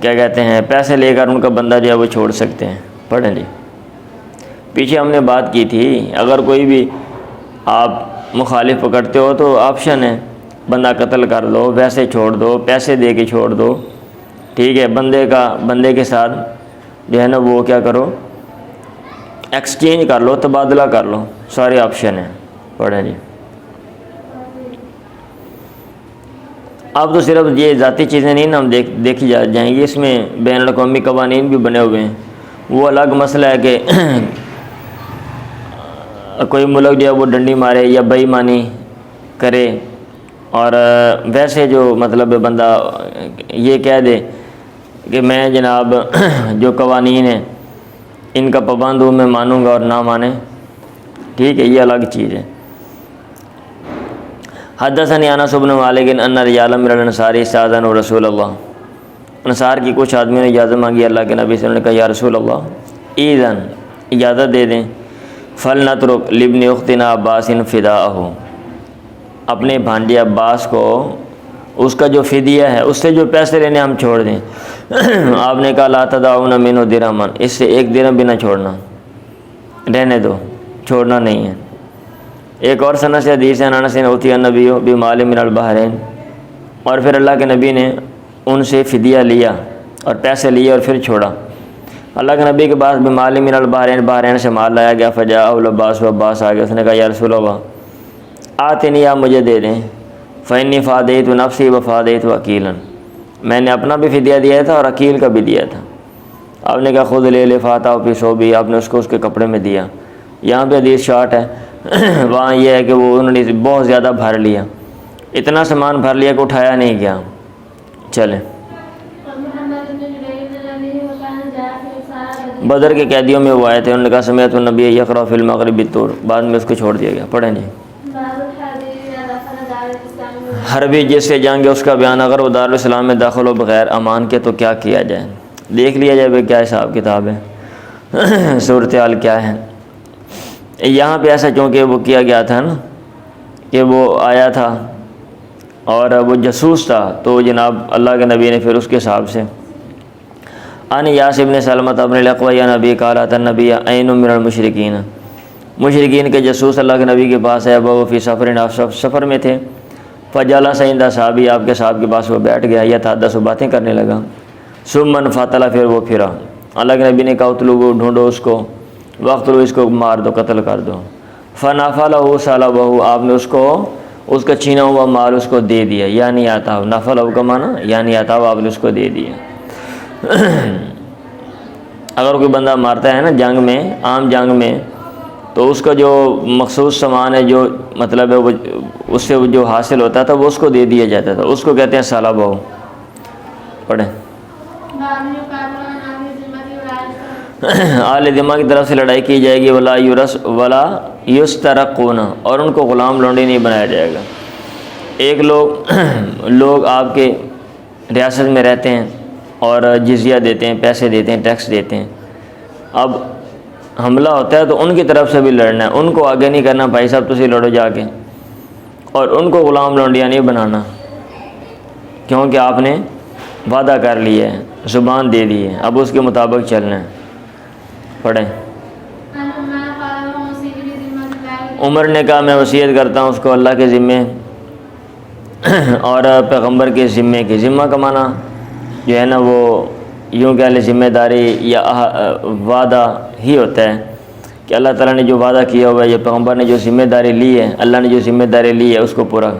کیا کہتے ہیں، پیسے لے کر ان کا بندہ جو ہے وہ چھوڑ سکتے ہیں. پڑھیں جی. پیچھے ہم نے بات کی تھی، اگر کوئی بھی آپ مخالف پکڑتے ہو تو آپشن ہے، بندہ قتل کر دو، ویسے چھوڑ دو، پیسے دے کے چھوڑ دو، ٹھیک ہے. بندے کے ساتھ جو ہے نا وہ کیا کرو، ایکسچینج کر لو، تبادلہ کر لو، سارے آپشن ہیں. پڑھیں جی. اب تو صرف یہ ذاتی چیزیں نہیں نا ہم دیکھی جائیں گی، اس میں بین الاقوامی قوانین بھی بنے ہوئے ہیں. وہ الگ مسئلہ ہے کہ کوئی ملک جو ہے وہ ڈنڈی مارے یا بے ایمانی کرے، اور ویسے جو مطلب بندہ یہ کہہ دے کہ میں جناب جو قوانین ہیں ان کا پابند ہوں، میں مانوں گا، اور نہ مانے، ٹھیک ہے، یہ الگ چیز ہے. حدثنی انس بن مالک ان رجالا من الانصار استاذنوا رسول اللہ، انصار کی کچھ آدمیوں نے اجازت مانگی اللہ کے نبی سے. انہوں نے کہا یا رسول اللہ ایذن، اجازت دے دیں، فلنترک لابن اختنا عباس فداءہ، اپنے بھانجے عباس کو اس کا جو فدیہ ہے، اس سے جو پیسے لینے ہم چھوڑ دیں. آپ نے کہا لا تدعون منہ درہما، اس سے ایک درہم بھی نہ چھوڑنا، رہنے دو، چھوڑنا نہیں ہے. ایک اور سند سے حدیث ہے انس اوتی النبی بمال من البحرین، اور پھر اللہ کے نبی نے ان سے فدیہ لیا اور پیسے لیے اور پھر چھوڑا. اللہ کے نبی کے پاس بمال من البحرین، بحرین سے مال لایا گیا. فجاء العباس، و عباس آ گیا. اس نے کہا یا رسول اللہ آتنی، آپ مجھے دے دیں، فإنی فادیت نفسی وفادیت عقیلا، میں نے اپنا بھی فدیہ دیا تھا اور عقیل کا بھی دیا تھا. آپ نے کہا خود لے فاتا فی صوبی، آپ نے اس کو اس کے کپڑے میں دیا. یہاں پہ حدیث شارٹ ہے، وہاں یہ ہے کہ وہ انہوں نے بہت زیادہ بھر لیا، اتنا سامان بھر لیا کہ اٹھایا نہیں گیا. چلیں. بدر کے قیدیوں میں وہ آئے تھے، انہوں نے کہا سمعت النبی یقرأ فی المغرب بالطور، بعد میں اس کو چھوڑ دیا گیا. پڑھیں جی. حربی جس سے جنگ ہے اس کا بیان، اگر وہ دارالاسلام میں داخل ہو بغیر امان کے تو کیا کیا جائے. دیکھ لیا جائے بھائی کیا حساب کتاب ہے، صورتحال کیا ہے. یہاں پہ ایسا چونکہ وہ کیا گیا تھا نا کہ وہ آیا تھا اور وہ جاسوس تھا، تو جناب اللہ کے نبی نے پھر اس کے حساب سے ان یاس ابن سلمۃ ابن الاقوع یا نبی قالت النبی عین من المشرکین، مشرکین کے جاسوس اللہ کے نبی کے پاس ہے. وہ فی سفر، آپ سفر میں تھے. فجلس عند صحابی، آپ کے صاحب کے پاس وہ بیٹھ گیا، یتحدث، باتیں کرنے لگا. ثم انفطل، پھر وہ پھرا. اللہ کے نبی نے کہا اطلبوا، ڈھونڈو اس کو، وقتلو، اس کو مار دو، قتل کر دو. فنفلہ صلبہ، آپ نے اس کو اس کا چھینا ہوا مال اس کو دے دیا، یعنی آتا ہو، نفل او کا معنی یعنی آتا ہو، آپ نے اس کو دے دیا۔ اگر کوئی بندہ مارتا ہے نا جنگ میں، عام جنگ میں، تو اس کا جو مخصوص سامان ہے، جو مطلب ہے وہ اس سے جو حاصل ہوتا تھا وہ اس کو دے دیا جاتا تھا، اس کو کہتے ہیں سالہ بہو۔ پڑھیں۔ اہل ذمہ کی طرف سے لڑائی کی جائے گی، ولا یسترقون، اور ان کو غلام لونڈی نہیں بنایا جائے گا۔ ایک لوگ آپ کے ریاست میں رہتے ہیں اور جزیہ دیتے ہیں، پیسے دیتے ہیں، ٹیکس دیتے ہیں، اب حملہ ہوتا ہے تو ان کی طرف سے بھی لڑنا ہے، ان کو آگے نہیں کرنا بھائی صاحب تسی لڑو جا کے، اور ان کو غلام لونڈیاں نہیں بنانا، کیونکہ آپ نے وعدہ کر لیا ہے، زبان دے دی ہے، اب اس کے مطابق چلنا ہے۔ پڑھیں۔ عمر نے کہا میں وصیت کرتا ہوں اس کو اللہ کے ذمے اور پیغمبر کے ذمے کی۔ ذمہ کا معنی جو ہے نا وہ یوں کہہ لیں ذمہ داری یا وعدہ ہی ہوتا ہے کہ اللہ تعالیٰ نے جو وعدہ کیا ہوا ہے یا پیغمبر نے جو ذمہ داری لی ہے، اللہ نے جو ذمہ داری لی ہے اس کو پورا،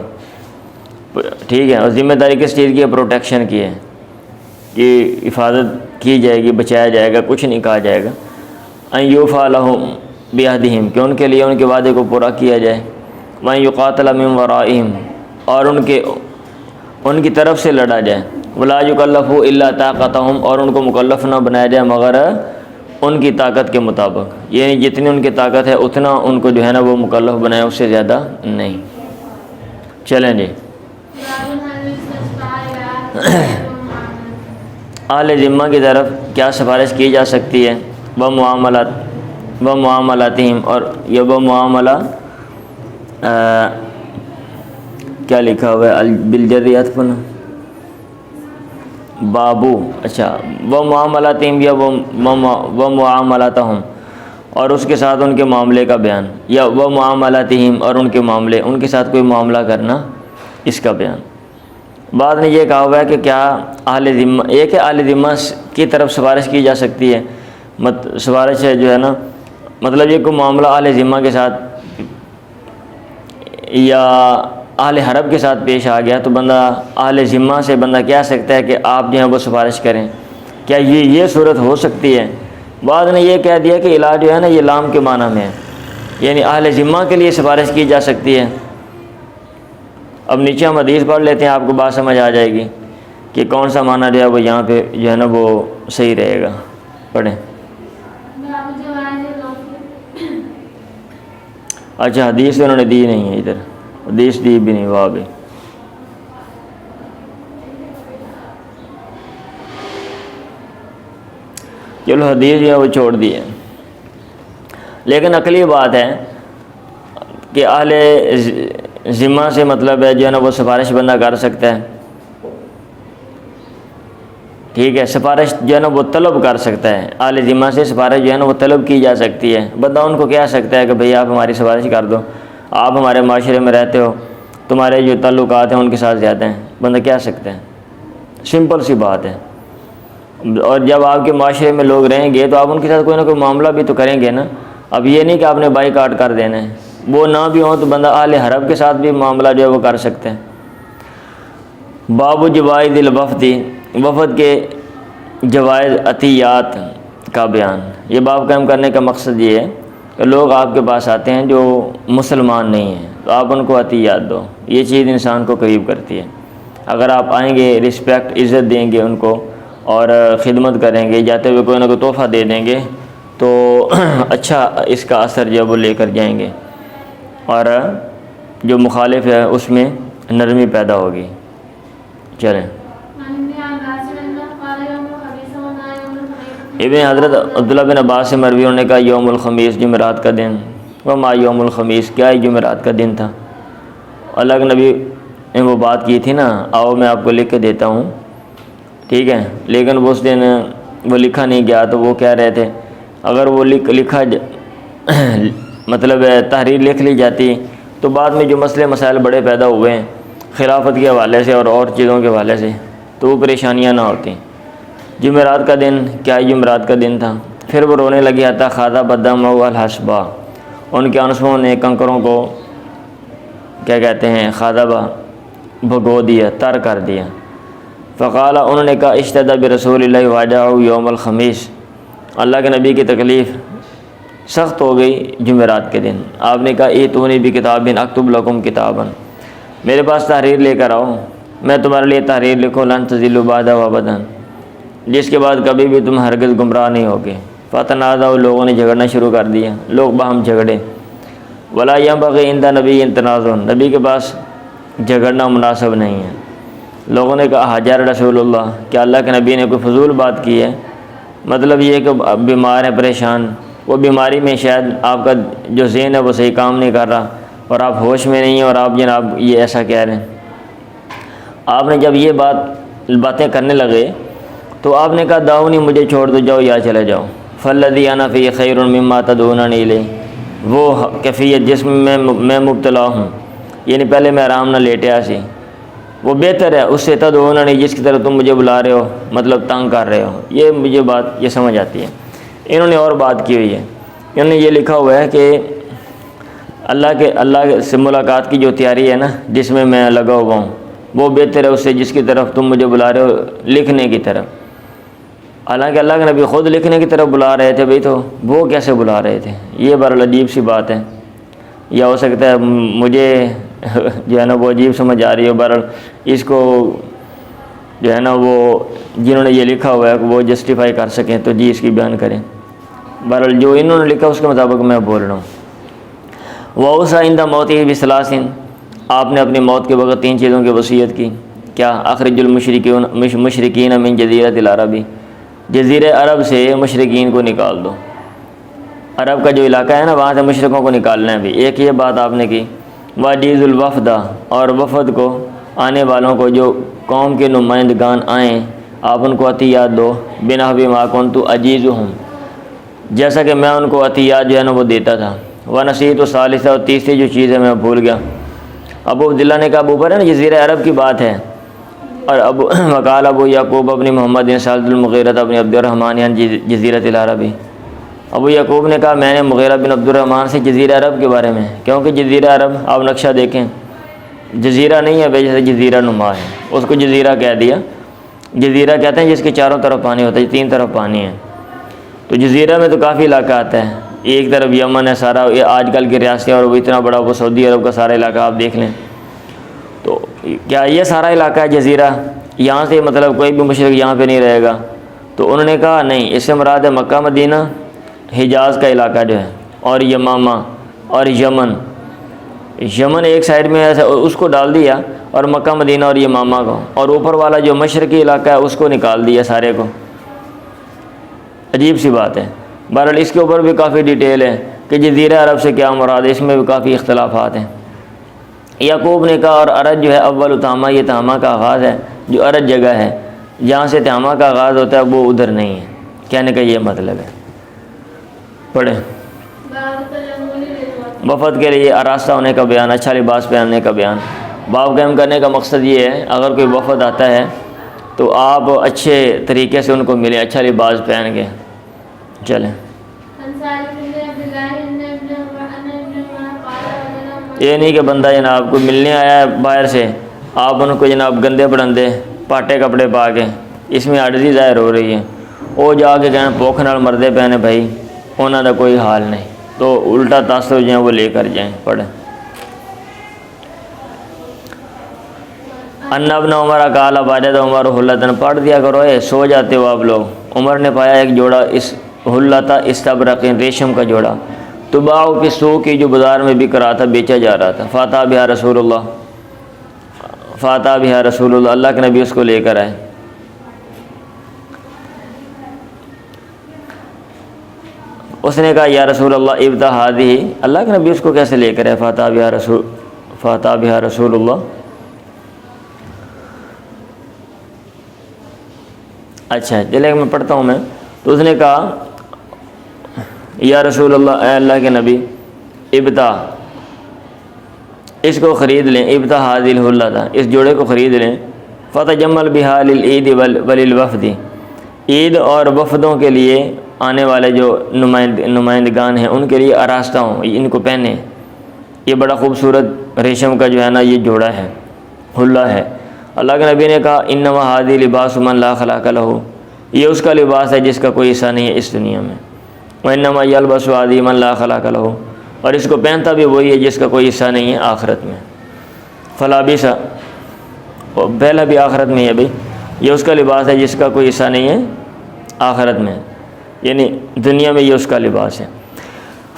ٹھیک ہے۔ اور ذمہ داری کس چیز کی ہے؟ پروٹیکشن کی ہے، کہ حفاظت کی جائے گی، بچایا جائے گا، کچھ نہیں کہا جائے گا۔ ان یوفی لہم بعہدہم، کہ ان کے لیے ان کے وعدے کو پورا کیا جائے۔ وان یقاتل من ورائہم، اور ان کی طرف سے لڑا جائے۔ ولا یکلف الا طاقتہم، اور ان کو مکلف نہ بنایا جائے مگر ان کی طاقت کے مطابق، یعنی جتنی ان کی طاقت ہے اتنا ان کو جو ہے نا وہ مکلف بنائے، اس سے زیادہ نہیں۔ چلیں جی۔ اہل ذمہ کی طرف کیا سفارش کی جا سکتی ہے؟ معاملاتہم، اور یہ وہ معاملہ کیا لکھا ہوا ہے بالجریات پر بابو، اچھا، وہ معاملاتہم یا وہ معاملاتہم، اور اس کے ساتھ ان کے معاملے کا بیان، یا وہ معاملاتہم اور ان کے معاملے، ان کے ساتھ کوئی معاملہ کرنا، اس کا بیان۔ بعد نے یہ کہا ہوا ہے کہ کیا اہل ذمہ، ایک ہے اہل ذمہ کی طرف سفارش کی جا سکتی ہے، سفارش ہے جو ہے نا، مطلب یہ کوئی معاملہ اہل ذمہ کے ساتھ یا اہل حرب کے ساتھ پیش آ گیا تو بندہ اہل ذمہ سے بندہ کہہ سکتا ہے کہ آپ جو ہیں وہ سفارش کریں، کیا یہ صورت ہو سکتی ہے؟ بعد نے یہ کہہ دیا کہ علاج جو ہے نا یہ لام کے معنی میں ہے، یعنی اہل ذمہ کے لیے سفارش کی جا سکتی ہے۔ اب نیچے ہم حدیث پڑھ لیتے ہیں، آپ کو بات سمجھ آ جائے گی کہ کون سا معنی جو ہے وہ یہاں پہ جو ہے نا وہ صحیح رہے گا۔ پڑھیں۔ اچھا، حدیث انہوں نے دی نہیں ہے، ادھر حدیث دی بھی نہیں، واہ بھی۔ چلو حدیث جو ہے وہ چھوڑ دی ہے، لیکن عقلی بات ہے کہ اہل ذمہ سے مطلب ہے جو ہے نا وہ سفارش بندہ کر سکتا ہے، ٹھیک ہے، سفارش جو ہے نا وہ طلب کر سکتا ہے، اہل ذمہ سے سفارش جو ہے نا وہ طلب کی جا سکتی ہے۔ بندہ ان کو کہہ سکتا ہے کہ بھئی آپ ہماری سفارش کر دو، آپ ہمارے معاشرے میں رہتے ہو، تمہارے جو تعلقات ہیں ان کے ساتھ زیادہ ہیں، بندہ کہہ سکتا ہے، سمپل سی بات ہے۔ اور جب آپ کے معاشرے میں لوگ رہیں گے تو آپ ان کے ساتھ کوئی نہ کوئی معاملہ بھی تو کریں گے نا، اب یہ نہیں کہ آپ نے بائی کاٹ کر دینا ہے، وہ نہ بھی ہوں تو بندہ اہل حرب کے ساتھ بھی معاملہ جو ہے وہ کر سکتے ہیں۔ باب جوائز الوفد، وفد کے جوائز عطیات کا بیان۔ یہ باب قائم کرنے کا مقصد یہ ہے کہ لوگ آپ کے پاس آتے ہیں جو مسلمان نہیں ہیں تو آپ ان کو عطیات دو، یہ چیز انسان کو قریب کرتی ہے۔ اگر آپ آئیں گے، رسپیکٹ، عزت دیں گے ان کو اور خدمت کریں گے، جاتے ہوئے کوئی نہ کوئی تحفہ دے دیں گے تو اچھا اس کا اثر جو ہے وہ لے کر جائیں گے، اور جو مخالف ہے اس میں نرمی پیدا ہوگی۔ چلیں۔ ابن حضرت عبداللہ بن عباس سے مروی ہونے کا یوم الخمیس، جمعرات کا دن، وما یوم الخمیس، کیا ہی جمعرات کا دن تھا۔ اللہ کے نبی نے وہ بات کی تھی نا، آؤ میں آپ کو لکھ کے دیتا ہوں، ٹھیک ہے، لیکن وہ اس دن وہ لکھا نہیں گیا تو وہ کہہ رہے تھے اگر وہ لکھا مطلب تحریر لکھ لی جاتی تو بعد میں جو مسئلے مسائل بڑے پیدا ہوئے ہیں خلافت کے حوالے سے اور چیزوں کے حوالے سے تو وہ پریشانیاں نہ ہوتی۔ جمعرات کا دن، کیا ہی جمعرات کا دن تھا۔ پھر وہ رونے لگی حتی خاضہ بدم والحسبہ، ان کے انسوں نے کنکروں کو کیا کہتے ہیں خاضبہ بھگو دیا، تر کر دیا۔ فقال، انہوں نے کہا اشتد برسول اللہ وجعہ یوم الخمیس، اللہ کے نبی کی تکلیف سخت ہو گئی جمعرات کے دن۔ آپ نے کہا ایتونی بکتاب اکتب لکم کتابا، میرے پاس تحریر لے کر آؤ، میں تمہارے لیے تحریر لکھوں، لن تضلوا بعدہ ابدا، جس کے بعد کبھی بھی تم ہرگز گمراہ نہیں ہوگے۔ فتنازعوا، لوگوں نے جھگڑنا شروع کر دیا، لوگ باہم جھگڑے۔ ولا ينبغي عند نبی تنازع، نبی کے پاس جھگڑنا مناسب نہیں ہے۔ لوگوں نے کہا حجر رسول اللہ، کہ اللہ کے نبی نے کوئی فضول بات کی ہے؟ مطلب یہ کہ بیمار ہیں، پریشان، وہ بیماری میں شاید آپ کا جو ذہن ہے وہ صحیح کام نہیں کر رہا اور آپ ہوش میں نہیں ہیں اور آپ جناب یہ ایسا کہہ رہے ہیں۔ آپ نے جب یہ باتیں کرنے لگے تو آپ نے کہا دعونی، مجھے چھوڑ دو، جاؤ یا چلے جاؤ۔ فالذی انا فی خیر مما تدعوننی الیہ، وہ کیفیت جس میں میں مبتلا ہوں، یعنی پہلے میں آرام نہ لیٹیا سی، وہ بہتر ہے اس سے تدعوننی جس کی طرف تم مجھے بلا رہے ہو، مطلب تنگ کر رہے ہو۔ یہ مجھے بات یہ سمجھ آتی ہے۔ انہوں نے اور بات کی ہوئی ہے، انہوں نے یہ لکھا ہوا ہے کہ اللہ سے ملاقات کی جو تیاری ہے نا، جس میں میں لگا ہوا ہوں، وہ بہتر ہے اس سے جس کی طرف تم مجھے بلا رہے ہو، لکھنے کی طرف۔ حالانکہ اللہ کے نبی خود لکھنے کی طرف بلا رہے تھے، بھئی تو وہ کیسے بلا رہے تھے؟ یہ بہرحال عجیب سی بات ہے، یا ہو سکتا ہے مجھے جو ہے نا وہ عجیب سمجھ آ رہی ہو۔ بہرحال اس کو جو ہے نا وہ جنہوں نے یہ لکھا ہوا ہے وہ جسٹیفائی کر سکیں تو جی اس کی بیان کریں۔ بہرحال جو انہوں نے لکھا اس کے مطابق میں بول رہا ہوں۔ وَأَوْصَىٰ عِندَ مَوْتِهِ بِثَلَاثٍ، آپ نے اپنی موت کے وقت 3 چیزوں کی وصیت کی۔ کیا؟ اخرج المشرکین من جزیرۃ العرب، جزیرہ عرب سے مشرکین کو نکال دو۔ عرب کا جو علاقہ ہے نا وہاں سے مشرکوں کو نکالنا ہے بھی، ایک یہ بات آپ نے کی۔ وَأَجِیزُ الْوَفْدَ، اور وفد کو، آنے والوں کو، جو قوم کے نمائندگان آئیں آپ ان کو عطیات دو۔ بِنَحْوِ مَا كُنْتُ أَجِیزُهُمْ، جیسا کہ میں ان کو عطیات جو ہے نا وہ دیتا تھا۔ وَنَسِیتُ الثَّالِثَ، اور تیسری جو چیز ہے میں بھول گیا۔ ابو عبداللہ نے کہا، ابو پر ہے نا جزیرہ عرب کی بات ہے، اور وقال ابو یعقوب ابن محمد سعد المغیرہ ابن عبد الرحمن جزیرۃ العرب، ابو یعقوب نے کہا میں نے مغیرہ بن عبد الرحمن سے جزیرہ عرب کے بارے میں، کیونکہ جزیرہ عرب آپ نقشہ دیکھیں جزیرہ نہیں ہے بھائی، جیسے جزیرہ نما ہے، اس کو جزیرہ کہہ دیا۔ جزیرہ کہتے ہیں جس کے چاروں طرف پانی ہوتا ہے، 3 طرف پانی ہے، تو جزیرہ میں تو کافی علاقہ آتا ہے۔ ایک طرف یمن ہے سارا، یہ آج کل کی ریاستیں، اور وہ اتنا بڑا وہ سعودی عرب کا سارا علاقہ آپ دیکھ لیں، تو کیا یہ سارا علاقہ ہے جزیرہ؟ یہاں سے مطلب کوئی بھی مشرک یہاں پہ نہیں رہے گا؟ تو انہوں نے کہا نہیں، اس سے مراد ہے مکہ مدینہ، حجاز کا علاقہ جو ہے، اور یمامہ اور یمن۔ یمن ایک سائڈ میں ایسا اس کو ڈال دیا، اور مکہ مدینہ اور یمامہ کو، اور اوپر والا جو مشرقی علاقہ ہے اس کو نکال دیا سارے کو۔ عجیب سی بات ہے۔ بہرحال اس کے اوپر بھی کافی ڈیٹیل ہے کہ جزیرہ عرب سے کیا مراد ہے، اس میں بھی کافی اختلافات ہیں۔ یعقوب نے کہا اور عرج جو ہے اول تہامہ، یہ تہامہ کا آغاز ہے، جو عرج جگہ ہے جہاں سے تہامہ کا آغاز ہوتا ہے وہ ادھر نہیں ہے، کہنے کا یہ مطلب ہے۔ پڑھیں۔ وفد کے لیے آراستہ ہونے کا بیان، اچھا لباس پہننے کا بیان۔ باب قائم کرنے کا مقصد یہ ہے اگر کوئی وفد آتا ہے تو آپ اچھے طریقے سے ان کو ملیں، اچھا لباس پہن کے چلیں۔ یہ نہیں کہ بندہ جناب کو ملنے آیا ہے باہر سے، آپ ان کو جناب گندے پڑندے پاٹے کپڑے پا کے، اس میں عاجزی ظاہر ہو رہی ہے۔ وہ جا کے کہنا بھوک نال مردے پہنے بھائی، انہوں کا کوئی حال نہیں، تو الٹا تاثر جو ہیں وہ لے کر جائیں۔ پڑھیں۔ ان ابن عمر قال وجد عمر حلتن، پڑھ دیا کرو، سو جاتے ہو آپ لوگ۔ عمر نے پایا ایک جوڑا اس حلتا استبرق، ریشم کا جوڑا، تباع فی السوق، جو بازار میں بک رہا تھا، بیچا جا رہا تھا۔ فاتح بہا رسول اللہ، فاتح بہا رسول اللہ، اللہ کے نبی اس کو لے کر آئے۔ اس نے کہا یا رسول اللہ ابتہ ہادی، اللہ کے نبی اس کو کیسے لے کر آئے؟ فاتح بہا رسول اللہ۔ اچھا چلے میں پڑھتا ہوں میں۔ تو اس نے کہا یا رسول اللہ، اے اللہ کے نبی، ابتا، اس کو خرید لیں، ابتا حاضل الحلہ، اس جوڑے کو خرید لیں۔ فتجمل بہا للعید وللوفد، عید اور وفدوں کے لیے آنے والے جو نمائندگان ہیں ان کے لیے آراستہ ہوں، ان کو پہنیں۔ یہ بڑا خوبصورت ریشم کا جو ہے نا یہ جوڑا ہے، حلہ ہے۔ اللہ کے نبی نے کہا انما ھذی لباس من لا خلاق لہ، یہ اس کا لباس ہے جس کا کوئی حصہ نہیں ہے اس دنیا میں۔ وانما یلبس ھذی من لا خلاق لہ، اور اس کو پہنتا بھی وہی ہے جس کا کوئی حصہ نہیں ہے آخرت میں۔ فلابس، پہلا بھی آخرت میں ہے بھائی، یہ اس کا لباس ہے جس کا کوئی حصہ نہیں ہے آخرت میں، یعنی دنیا میں یہ اس کا لباس ہے۔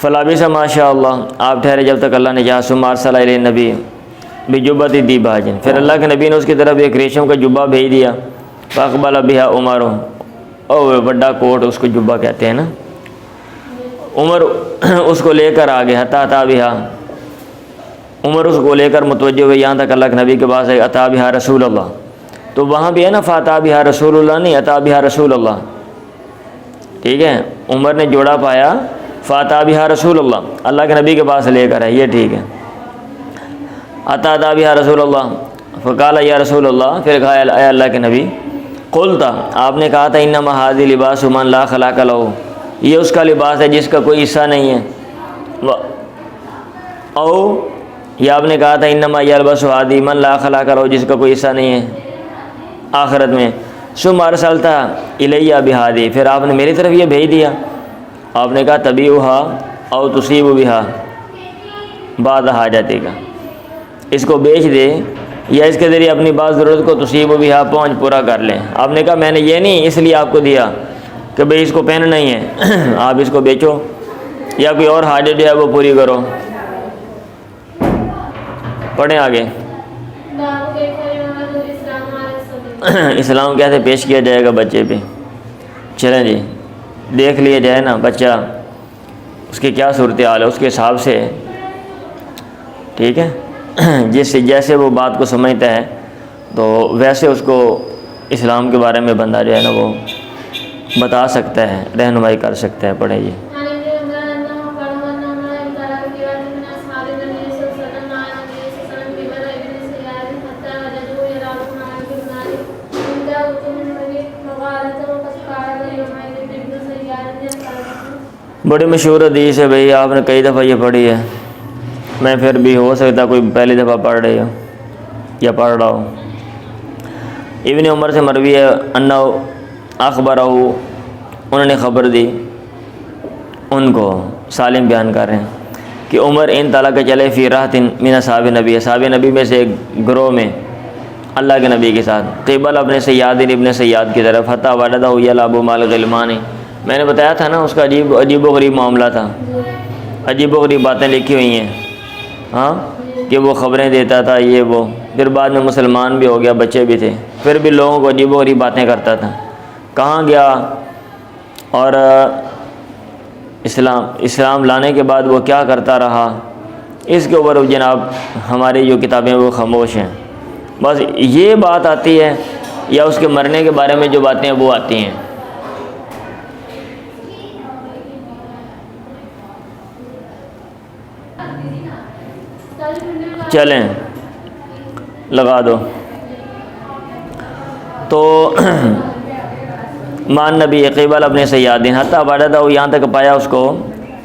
فلابس ما شاء اللہ، آپ ٹھہرے جب تک اللہ نے چاہا۔ ثم ارسل الی النبی بجبۃ دیباج، پھر اللہ کے نبی نے اس کی طرف ایک ریشم کا جبہ بھیج دیا۔ فاقبل بها عمر، اور بڑا کوٹ اس کو جبہ کہتے ہیں نا، عمر اس کو لے کر آگے، حتی اتی بها، عمر اس کو لے کر متوجہ ہوئے یہاں تک اللہ کے نبی کے پاس ہے۔ اتی بها رسول اللہ، تو وہاں بھی ہے نا فاتی بها رسول اللہ، نہیں اتی بها رسول اللہ، ٹھیک ہے، عمر نے جوڑا پایا فاتی بها رسول اللہ، اللہ کے نبی کے پاس لے کر ہے، یہ ٹھیک ہے۔ اتی بها رسول اللہ فقال یا رسول اللہ، پھر کہا اے اللہ کے نبی، قلتا، آپ نے کہا تھا انما ھذی لباس من لا خلاق لہ، یہ اس کا لباس ہے جس کا کوئی حصہ نہیں ہے۔ او، یا آپ نے کہا تھا انما یلبس ھذی من لا خلاق لہ، جس کا کوئی حصہ نہیں ہے آخرت میں۔ ثم ارسلت الی بھذی، پھر آپ نے میری طرف یہ بھیج دیا، آپ نے کہا تبیعھا او تصیب بها بعد حاجتک، اس کو بیچ دے یا اس کے ذریعے اپنی بعض ضرورت کو تصیب بها پہنچ پورا کر لیں۔ آپ نے کہا میں نے یہ نہیں اس لیے آپ کو دیا کہ بھئی اس کو پہننا ہی ہے، آپ اس کو بیچو یا کوئی اور حاجت جو ہے وہ پوری کرو۔ پڑھیں آگے۔ اسلام کیسے پیش کیا جائے گا بچے پہ، چلیں جی دیکھ لیا جائے نا بچہ اس کی کیا صورتحال ہے، اس کے حساب سے، ٹھیک ہے، جیسے وہ بات کو سمجھتا ہے تو ویسے اس کو اسلام کے بارے میں بندہ جو ہے نا وہ بتا سکتا ہے، رہنمائی کر سکتا ہے۔ پڑھیں جی۔ بڑی مشہور حدیث ہے بھئی، آپ نے کئی دفعہ یہ پڑھی ہے، میں پھر بھی ہو سکتا کوئی پہلی دفعہ پڑھ رہی ہو یا پڑھ رہا ہو۔ ابن عمر سے مروی ہے انہ اخبرہ، انہوں نے خبر دی ان کو، سالم بیان کر رہے ہیں کہ عمر ان طلق چلے فی راحت من اصحاب نبی، اصحاب نبی میں سے ایک گروہ میں اللہ کے نبی کے ساتھ، قبل ابن سیاد ابن سیاد کی طرف، حتی وجدہ یلعب مع الغلمان، میں نے بتایا تھا نا اس کا عجیب و غریب معاملہ تھا، عجیب و غریب باتیں لکھی ہوئی ہیں، ہاں، کہ وہ خبریں دیتا تھا یہ وہ، پھر بعد میں مسلمان بھی ہو گیا، بچے بھی تھے، پھر بھی لوگوں کو عجیب و غریب باتیں کرتا تھا۔ کہاں گیا اور اسلام لانے کے بعد وہ کیا کرتا رہا، اس کے اوپر جناب ہماری جو کتابیں وہ خاموش ہیں، بس یہ بات آتی ہے یا اس کے مرنے کے بارے میں جو باتیں ہیں وہ آتی ہیں۔ چلیں لگا دو تو مان نبی قبل اپنے سیادین، حتیٰ عبادت ہو، یہاں تک پایا اس کو،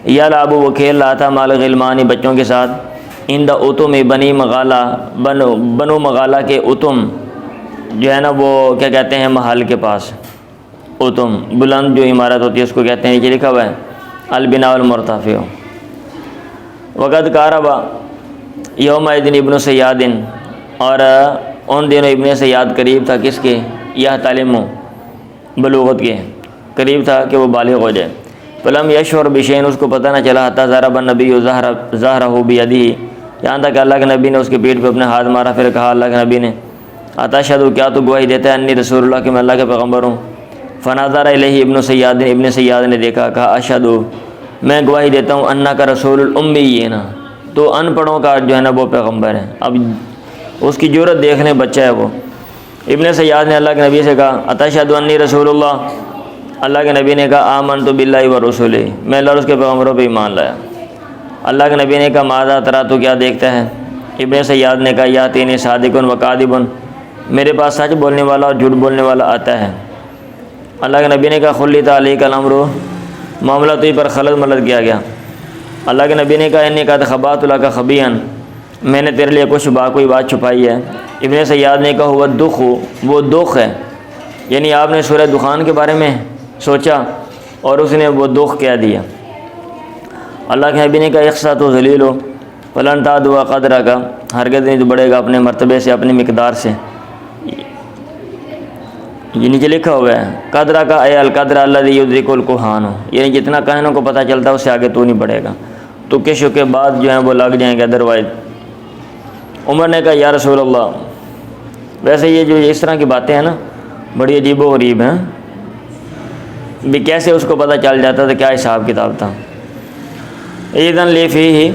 یا لابو وہ کھیل رہا تھا مال غلمانی بچوں کے ساتھ، اند اتم بنی مغالہ، بنو مغالہ کے اتم جو ہے نا وہ کیا کہتے ہیں محل کے پاس، اتم بلند جو عمارت ہوتی ہے اس کو کہتے ہیں، یہ لکھا ہوا ہے البناء المرتفع۔ وقت کاربا یوم دن ابن سیادن، اور ان دنوں ابن سیاد قریب تھا کس کے، یہ تعلیم بلوغت کے قریب تھا کہ وہ بالغ ہو جائے۔ فلم یشعر بشین، اس کو پتہ نہ چلا، حتیٰ ضرب النبی ظہرہ بیدہ، یہاں تک کہ اللہ کے نبی نے اس کے پیٹھ پہ اپنے ہاتھ مارا، پھر کہا اللہ کے نبی نے اتشہد، کیا تو گواہی دیتا ہے انی رسول اللہ کہ میں اللہ کے پیغمبر ہوں؟ فنظر الیہ ابن سیاد، ابن سیاد نے دیکھا، کہا اشہد، میں گواہی دیتا ہوں انک رسول الامیین، تو ان پڑھوں کا جو ہے نا وہ پیغمبر ہے۔ اب اس کی جرت دیکھ لیں، بچہ ہے وہ۔ ابن سیاد نے اللہ کے نبی سے کہا اتشہد انی رسول اللہ، اللہ کے نبی نے کہا آمنت باللہ ورسولہ، میں اللہ اور اس کے پیغمبروں پہ ایمان لایا۔ اللہ کے نبی نے کہا ماذا ترا، تو کیا دیکھتا ہے؟ ابن سیاد نے کہا یاتینی صادق و کاذب، میرے پاس سچ بولنے والا اور جھوٹ بولنے والا آتا ہے۔ اللہ کے نبی نے کہا خلیط علیک الامر، معاملہ تو پر خلط ملط کیا گیا۔ اللہ کے نبی نے کہا انی قد خبأت لک خبیئا، میں نے تیرے لیے کوئی بات چھپائی ہے۔ ابن سیاد نے کہا وہ دخ، وہ دخ ہے، یعنی آپ نے سورہ دخان کے بارے میں سوچا اور اس نے وہ دخ کہہ دیا۔ اللہ کے نبی نے کہا اخسا تو ذلیل ہو فلن تعدوا قدرہ کا، ہرگز نہیں تو بڑھے گا اپنے مرتبے سے، اپنی مقدار سے۔ یہ نیچے لکھا ہوا ہے قدرہ کا اے القدر الذی یدرک الکہان، یعنی جتنا کہنوں کو پتہ چلتا ہے اس سے آگے تو نہیں بڑھے گا، تو کشو کے بعد جو ہیں وہ لگ جائیں گے ادروائز۔ عمر نے کہا یا رسول اللہ، ویسے یہ جو اس طرح کی باتیں ہیں نا بڑی عجیب و غریب ہیں، بھی کیسے اس کو پتہ چل جاتا تھا، کیا حساب کتاب تھا۔ اذن لی فیہ،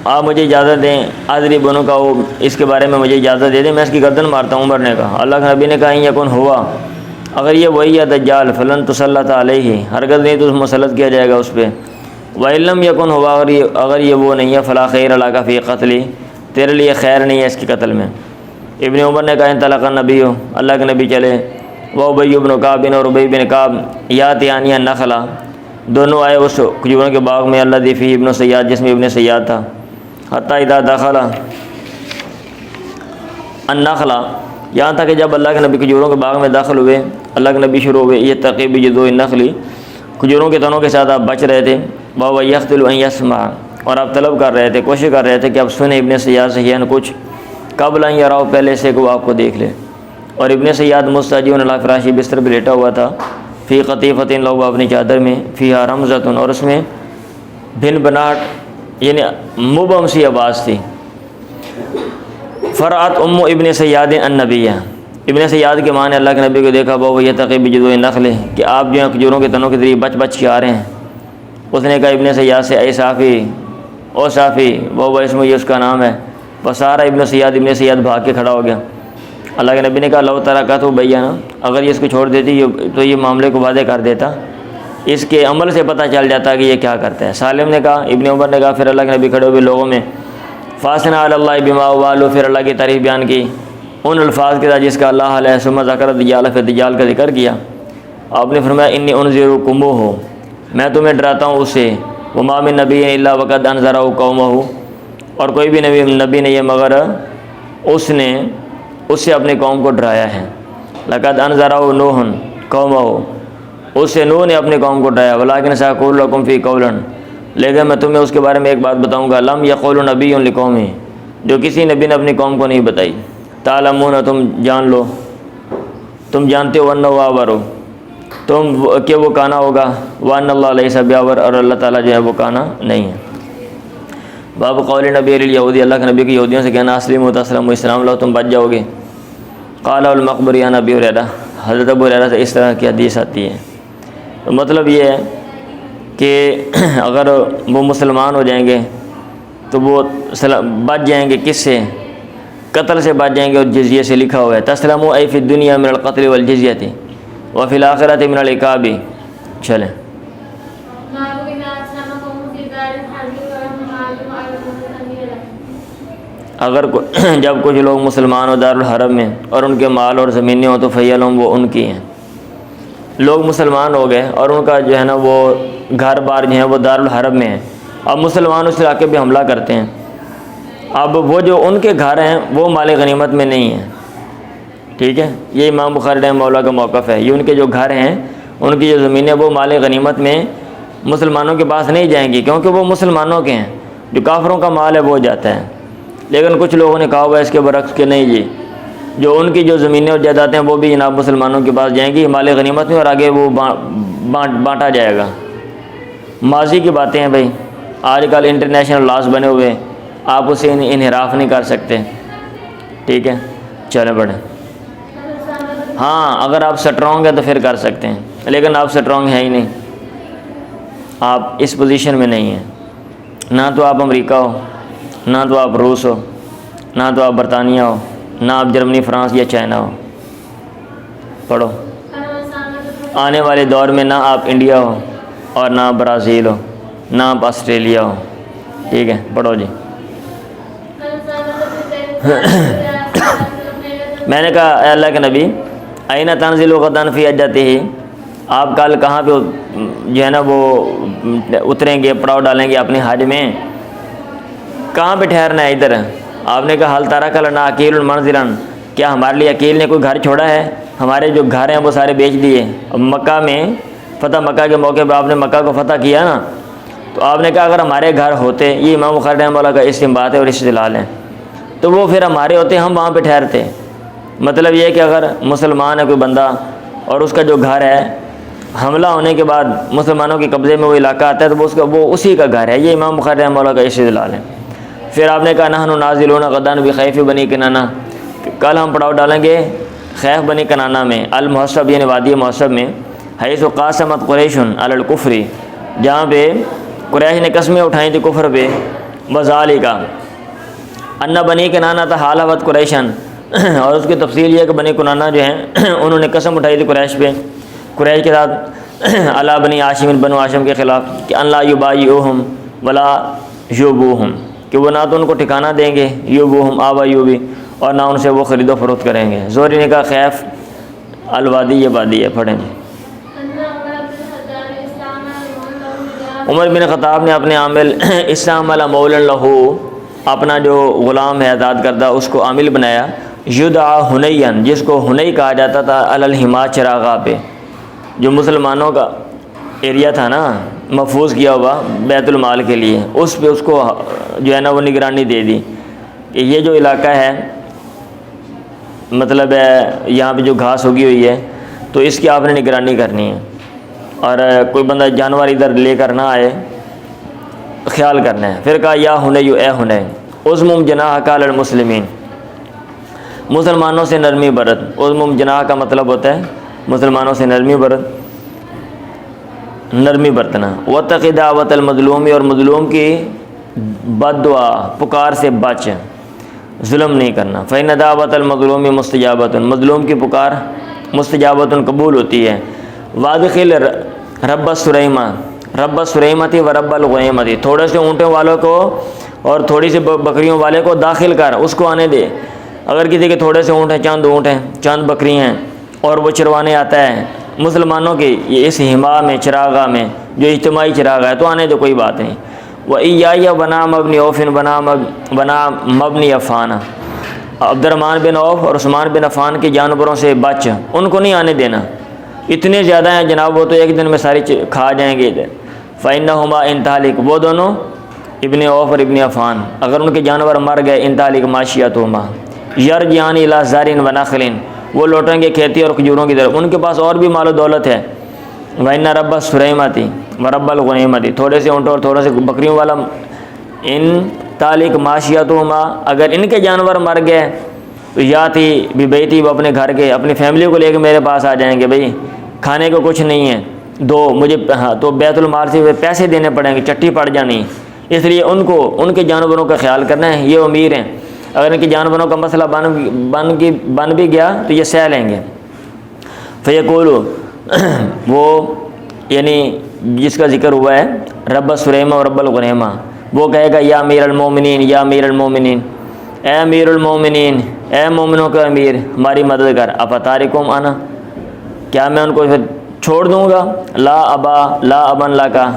آپ مجھے اجازت دیں، آدری بنوں کا وہ اس کے بارے میں مجھے اجازت دے دیں، میں اس کی گردن مارتا ہوں۔ عمر نے کہا، اللہ کے نبی نے کہا ان یکن ہوا، اگر یہ وہی ہے دجال فلن تسلط علیہ، ہرگز نہیں تو مسلط کیا جائے گا اس پہ۔ وَإِن لَمْ يَكُنْ ہوا، اگر یہ وہ نہیں ہے فلا خیر لَكَ فِي قتلِ، تیرے لیے خیر نہیں ہے اس کے قتل میں۔ ابن عمر نے کہا انطلق النبی، اللہ کے نبی چلے، وابی بن کعب اور ابی بن کعب یاتیانی النخلہ، دونوں آئے اس کھجوروں کے باغ میں الذی فیہ ابن سیاد، جس میں ابن سیاد تھا۔ حتی اذا دخل النخلہ، یہاں تک کہ جب اللہ کے نبی کھجوروں کے باغ میں داخل ہوئے، اللہ کے نبی شروع ہوئے یہ تقیب بجذوع النخل، کھجوروں کے تنوں کے ساتھ آپ بچ رہے تھے، وهو یختل ان یسمع، اور آپ طلب کر رہے تھے، کوشش کر رہے تھے کہ آپ سنیں ابن سیاد سے ہی کچھ، قبل ان یراؤ، پہلے سے کہ وہ آپ کو دیکھ لے۔ اور ابن سیاد مستجیع علی فراشی، بستر پہ لیٹا ہوا تھا، فی قطیفۃ لہو، اپنی چادر میں، فیہا رمزۃ، اور اس میں بھن بناٹ یعنی مبہم سی آواز تھی۔ فرعت ام ابن سیاد النبیہ، ابن سیاد کے ماں نے اللہ کے نبی کو دیکھا، وہ یتقی بجذوع النخل، کہ آپ جو ہیں کھجوروں کے تنوں کے ذریعے بچ بچ کے آ رہے ہیں۔ اس نے کہا ابن سیاد سے اے صافی، او صافی، وہ اسم، یہ اس کا نام ہے۔ فسارا ابن سیاد بھاگ کے کھڑا ہو گیا۔ اللہ کے نبی نے کہا لو ترکت بینا، اگر یہ اس کو چھوڑ دیتی تو یہ معاملے کو واضح کر دیتا، اس کے عمل سے پتہ چل جاتا کہ یہ کیا کرتا ہے۔ سالم نے کہا، ابن عمر نے کہا، پھر اللہ کے نبی کھڑے ہوئے لوگوں میں، فاثنا علی اللہ بما والو، پھر اللہ کی تعریف بیان کی ان الفاظ کے ساتھ جس کا اللہ علیہ، ثم ذکر الدجال، پھر دجال کا ذکر کیا۔ آپ نے فرمایا انی انذرکموہ، میں تمہیں ڈراتا ہوں اس سے، وما من نبی الا وقد انذرہ قومہ، اور کوئی بھی نبی نہیں ہے مگر اس نے اس سے اپنے قوم کو ڈرایا ہے۔ لقد انذرہ نوح قومہ، اس سے نوح نے اپنے قوم کو ڈرایا۔ ولکن ساقول لکم فی قولا، لیکن میں تمہیں اس کے بارے میں ایک بات بتاؤں گا، لم یقول نبی لقومہ، جو کسی نبی نے اپنی قوم کو نہیں بتائی۔ تعلمون، تم جان لو، تم جانتے ہو، انہ آور، تم کہ وہ کانا ہوگا، وان اللہ لیس بیاور، اور اللہ تعالیٰ جو ہے وہ کانا نہیں ہے۔ باب قول نبی الیہودی، اللہ کے نبی کی یہودیوں سے کہنا اسلموا تسلموا، اسلام لو تم بچ جاؤ گے۔ قال المقبری عن ابی ہریرہ، حضرت ابو ہریرہ سے اس طرح کی حدیث آتی ہے۔ تو مطلب یہ ہے کہ اگر وہ مسلمان ہو جائیں گے تو وہ بچ جائیں گے، کس سے؟ قتل سے بچ جائیں گے، اور جزیے سے لکھا ہوا ہے تسلموا ای فی الدنیا من القتل والجزیۃ وفی الآخرۃ من العقاب۔ چلیں، اگر جب کچھ لوگ مسلمان ہو دارالحرم میں اور ان کے مال اور زمینیں ہوں تو فیلہم، وہ ان کی ہیں۔ لوگ مسلمان ہو گئے اور ان کا جو ہے نا وہ گھر بار جو ہے وہ دارالحرم میں ہے، اب مسلمان اس علاقے پہ حملہ کرتے ہیں، اب وہ جو ان کے گھر ہیں وہ مال غنیمت میں نہیں ہیں، ٹھیک ہے، یہ امام بخاری رحمہ اللہ کا موقف ہے۔ یہ ان کے جو گھر ہیں، ان کی جو زمینیں، وہ مال غنیمت میں مسلمانوں کے پاس نہیں جائیں گی، کیونکہ وہ مسلمانوں کے ہیں، جو کافروں کا مال ہے وہ جاتا ہے۔ لیکن کچھ لوگوں نے کہا ہوا ہے اس کے برعکس کہ نہیں جی، جو ان کی جو زمینیں اور جائیدادیں ہیں وہ بھی جناب مسلمانوں کے پاس جائیں گی مال غنیمت میں، اور آگے وہ بانٹا جائے گا۔ ماضی کی باتیں ہیں بھائی، آج کل انٹرنیشنل لاز بنے ہوئے، آپ اسے انحراف نہیں کر سکتے، ٹھیک ہے، چلیں بڑھیں۔ ہاں اگر آپ سٹرونگ ہیں تو پھر کر سکتے ہیں، لیکن آپ سٹرونگ ہیں ہی نہیں، آپ اس پوزیشن میں نہیں ہیں، نہ تو آپ امریکہ ہو، نہ تو آپ روس ہو، نہ تو آپ برطانیہ ہو، نہ آپ جرمنی، فرانس یا چائنا ہو۔ پڑھو، آنے والے دور میں نہ آپ انڈیا ہو اور نہ آپ برازیل ہو، نہ آپ آسٹریلیا ہو، ٹھیک ہے، پڑھو جی۔ میں نے کہا اے اللہ کے نبی، اینہ تنزل غداً فی حجتہ، آپ کل کہاں پہ جو ہے نا وہ اتریں گے، پڑاؤ ڈالیں گے اپنے حج میں، کہاں پہ ٹھہرنا ہے؟ ادھر آپ نے کہا حل ترک لنا عقیل منزلا، کیا ہمارے لیے عقیل نے کوئی گھر چھوڑا ہے؟ ہمارے جو گھر ہیں وہ سارے بیچ دیے۔ اب مکہ میں فتح مکہ کے موقع پہ آپ نے مکہ کو فتح کیا نا، تو آپ نے کہا اگر ہمارے گھر ہوتے، یہ امام بخاری رحمہ اللہ کا استنباط ہے اور استدلال ہے، تو وہ پھر ہمارے ہوتے، ہم وہاں پہ ٹھہرتے۔ مطلب یہ ہے کہ اگر مسلمان ہے کوئی بندہ اور اس کا جو گھر ہے، حملہ ہونے کے بعد مسلمانوں کے قبضے میں وہ علاقہ آتا ہے، تو وہ اسی کا گھر ہے۔ یہ امام بخاری رحمہ اللہ کا استدلال ہے۔ پھر آپ نے کہا نحن نازلون غدا بخیف بنی کنانہ، کل ہم پڑاؤ ڈالیں گے خیف بنی کنانہ میں، المحصب یعنی وادی محصب میں، حیث قاسمت قریش علی الکفر، جہاں پہ قریش نے قسمیں اٹھائی تھی کفر پہ، وذالک ان بنی کنانہ تحالفت قریشن، اور اس کی تفصیل یہ ہے کہ بنی کنانہ جو ہیں انہوں نے قسم اٹھائی تھی قریش پہ، قریش کے ساتھ علی بنی ہاشم بنو ہاشم کے خلاف، کہ ان لا یبایعوہم ولا یوبوہم، کہ وہ نہ تو ان کو ٹھکانہ دیں گے، یوبوہم آبا یوبی، اور نہ ان سے وہ خرید و فروخت کریں گے۔ زہری نے کہا خیف الوادی یہ وادی ہے، پڑھیں گے۔ عمر بن خطاب نے اپنے عامل استعمل مولا لہو، اپنا جو غلام ہے آزاد کردہ اس کو عامل بنایا، یدعا ہنین، جس کو ہنئی کہا جاتا تھا، علی الحما چراغاہ پہ، جو مسلمانوں کا ایریا تھا نا محفوظ کیا ہوا بیت المال کے لیے، اس پہ اس کو جو ہے نا وہ نگرانی دے دی کہ یہ جو علاقہ ہے، مطلب ہے یہاں پہ جو گھاس اگی ہوئی ہے تو اس کی آپ نے نگرانی کرنی ہے، اور کوئی بندہ جانور ادھر لے کر نہ آئے، خیال کرنا ہے۔ پھر کہا یا ہنیو، اے ہنین، عظمم جناحک علی المسلمین، مسلمانوں سے نرمی برت۔ عظمم جناح کا مطلب ہوتا ہے مسلمانوں سے نرمی برتنا۔ واتق دعوت المظلوم، اور مظلوم کی بد دعا پکار سے بچ، ظلم نہیں کرنا۔ فإن دعوت المظلوم مستجابۃ، مظلوم کی پکار مستجابۃ قبول ہوتی ہے۔ وادخل رب السریمہ، رب السریمۃ و رب الغیمۃ، تھوڑے سے اونٹوں والوں کو اور تھوڑی سی بکریوں والے کو داخل کر، اس کو آنے دے۔ اگر کسی کے تھوڑے سے اونٹ ہیں، چند اونٹ ہیں، چند بکری ہیں، اور وہ چروانے آتا ہے مسلمانوں کے اس حما میں، چراغاہ میں جو اجتماعی چراغاہ ہے، تو آنے دے، کوئی بات نہیں۔ وَإِيَّایَ بَنَا مَبْنِ عَوْفٍ بَنَا مَبْنِ عَفَّانَ، عبد الرحمن بن عوف اور عثمان بن عفان کے جانوروں سے بچ، ان کو نہیں آنے دینا، اتنے زیادہ ہیں جناب، وہ تو ایک دن میں ساری کھا جائیں گے ادھر۔ فَإِنَّهُمَا إِن تَهْلِكْ، وہ دونوں ابن عوف اور ابن عفان اگر ان کے جانور مر گئے، إِن تَهْلِكْ مَاشِيَتُهُمَا يَرْجِعَانِ إِلَىٰ زَرْعٍ وَنَخْلٍ، وہ لوٹیں گے کھیتی اور کھجوروں کی طرف، ان کے پاس اور بھی مال و دولت ہے۔ وَإِنَّ رَبَّ السُّرَيْمَةِ وَرَبَّ الْغَنِيمَةِ، تھوڑے سے اونٹوں اور تھوڑے سے بکریوں والا، إِن تَهْلِكْ مَاشِيَتُهُمَا، اگر ان کے جانور مر گئے تو یاتی ببیتی، وہ اپنے گھر کے اپنی فیملی کو لے کے میرے پاس آ جائیں گے، بھئی کھانے کو کچھ نہیں ہے، دو مجھے، تو بیت المال سے پیسے دینے پڑیں گے، چٹھی پڑ جانی، اس لیے ان کو ان کے جانوروں کا خیال کرنا ہے۔ یہ امیر ہیں، اگر ان کے جانوروں کا مسئلہ بن بھی گیا تو یہ سہ لیں گے۔ فیقولو، وہ یعنی جس کا ذکر ہوا ہے رب السریمہ و رب الغنیمہ، وہ کہے گا یا امیر المومنین، یا امیر المومنین، اے امیر المومنین، اے مومنوں کا امیر، ہماری مدد کر۔ افتارکم انا، کیا میں ان کو پھر چھوڑ دوں گا؟ لا ابا لا ابن لکا،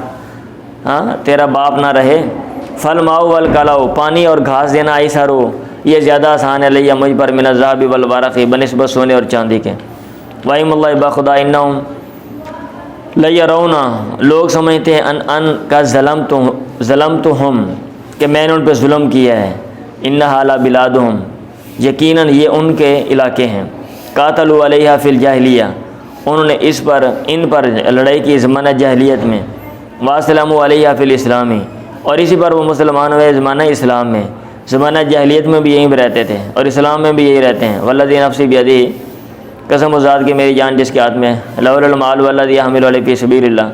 ہاں تیرا باپ نہ رہے۔ فالماء والکلؤ، پانی اور گھاس دینا، ایسر، یہ زیادہ آسان ہے، لیا مجھ پر، من الذهب والورق، بنسبت سونے اور چاندی کے۔ وَإِمَّ اللَّهِ بخدا انہم لیرون، لوگ سمجھتے ہیں ان کا ظلمتہم، کہ میں نے ان پہ ظلم کیا ہے۔ انہا لبلادہم، یقیناً یہ ان کے علاقے ہیں۔ قاتلوا علیہا فی الجاہلیہ، انہوں نے ان پر لڑائی کی زمانہ جاہلیت میں۔ واسلموا علیہا فی الاسلامی، اور اسی پر وہ مسلمان ہوئے زمانہ اسلام میں۔ زمانہ جاہلیت میں بھی یہیں پہ رہتے تھے اور اسلام میں بھی یہی رہتے ہیں۔ والذی نفسی بیدہ، قسم ذات کی میری جان جس کے ہاتھ میں، لولا المال والذی احمل علیہ فی سبیل اللہ،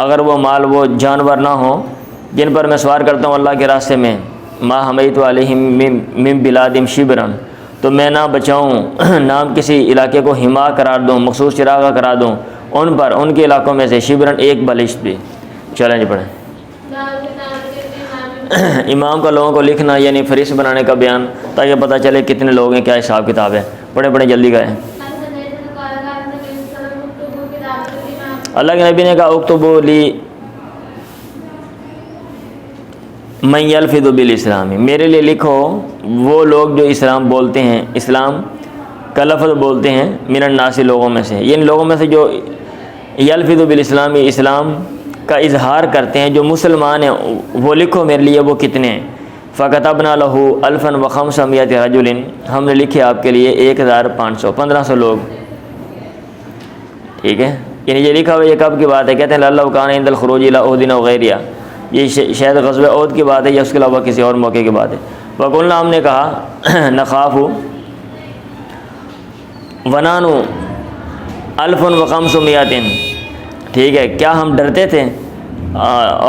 اگر وہ مال وہ جانور نہ ہوں جن پر میں سوار کرتا ہوں اللہ کے راستے میں، ما حمیت علیہم من بلادم شبرا، تو میں نہ بچاؤں، نہ کسی علاقے کو حما قرار دوں، مخصوص چراغا قرار دوں ان پر، ان کے علاقوں میں سے شبرن، ایک بلشت بھی۔ چلیں جی پڑھیں۔ امام کا لوگوں کو لکھنا یعنی فہرست بنانے کا بیان، تاکہ پتہ چلے کتنے لوگ ہیں، کیا حساب کتاب ہے۔ پڑھیں جلدی کریں۔ اللہ کے نبی نے کہا اکتبوا لی من یلفظ بالاسلام، میرے لیے لکھو وہ لوگ جو اسلام بولتے ہیں، اسلام کا لفظ بولتے ہیں، من الناس لوگوں میں سے، یعنی لوگوں میں سے جو یلفظ بالاسلام، اسلام کا اظہار کرتے ہیں، جو مسلمان ہیں، وہ لکھو میرے لیے وہ کتنے ہیں۔ فَكَتَبْنَا لَهُ أَلْفًا وَخَمْسَمِائَةَ رَجُلٍ، ہم نے لکھے آپ کے لیے 1500 لوگ، ٹھیک ہے، یعنی یہ لکھا ہوا یہ کب کی بات ہے؟ کہتے ہیں لَعَلَّهُ كَانَ عِندَ الْخُرُوجِ إِلَىٰ أُحْدٍ أَوْ غَيْرِهَا، یہ شاید غزوہ احد کی بات ہے یا اس کے علاوہ کسی اور موقع کی بات ہے۔ وَقُلْنَا، ہم نے کہا، نَخَافُ وَنَحْنُ أَلْفٌ وَخَمْسُمِائَةٍ، ٹھیک ہے، کیا ہم ڈرتے تھے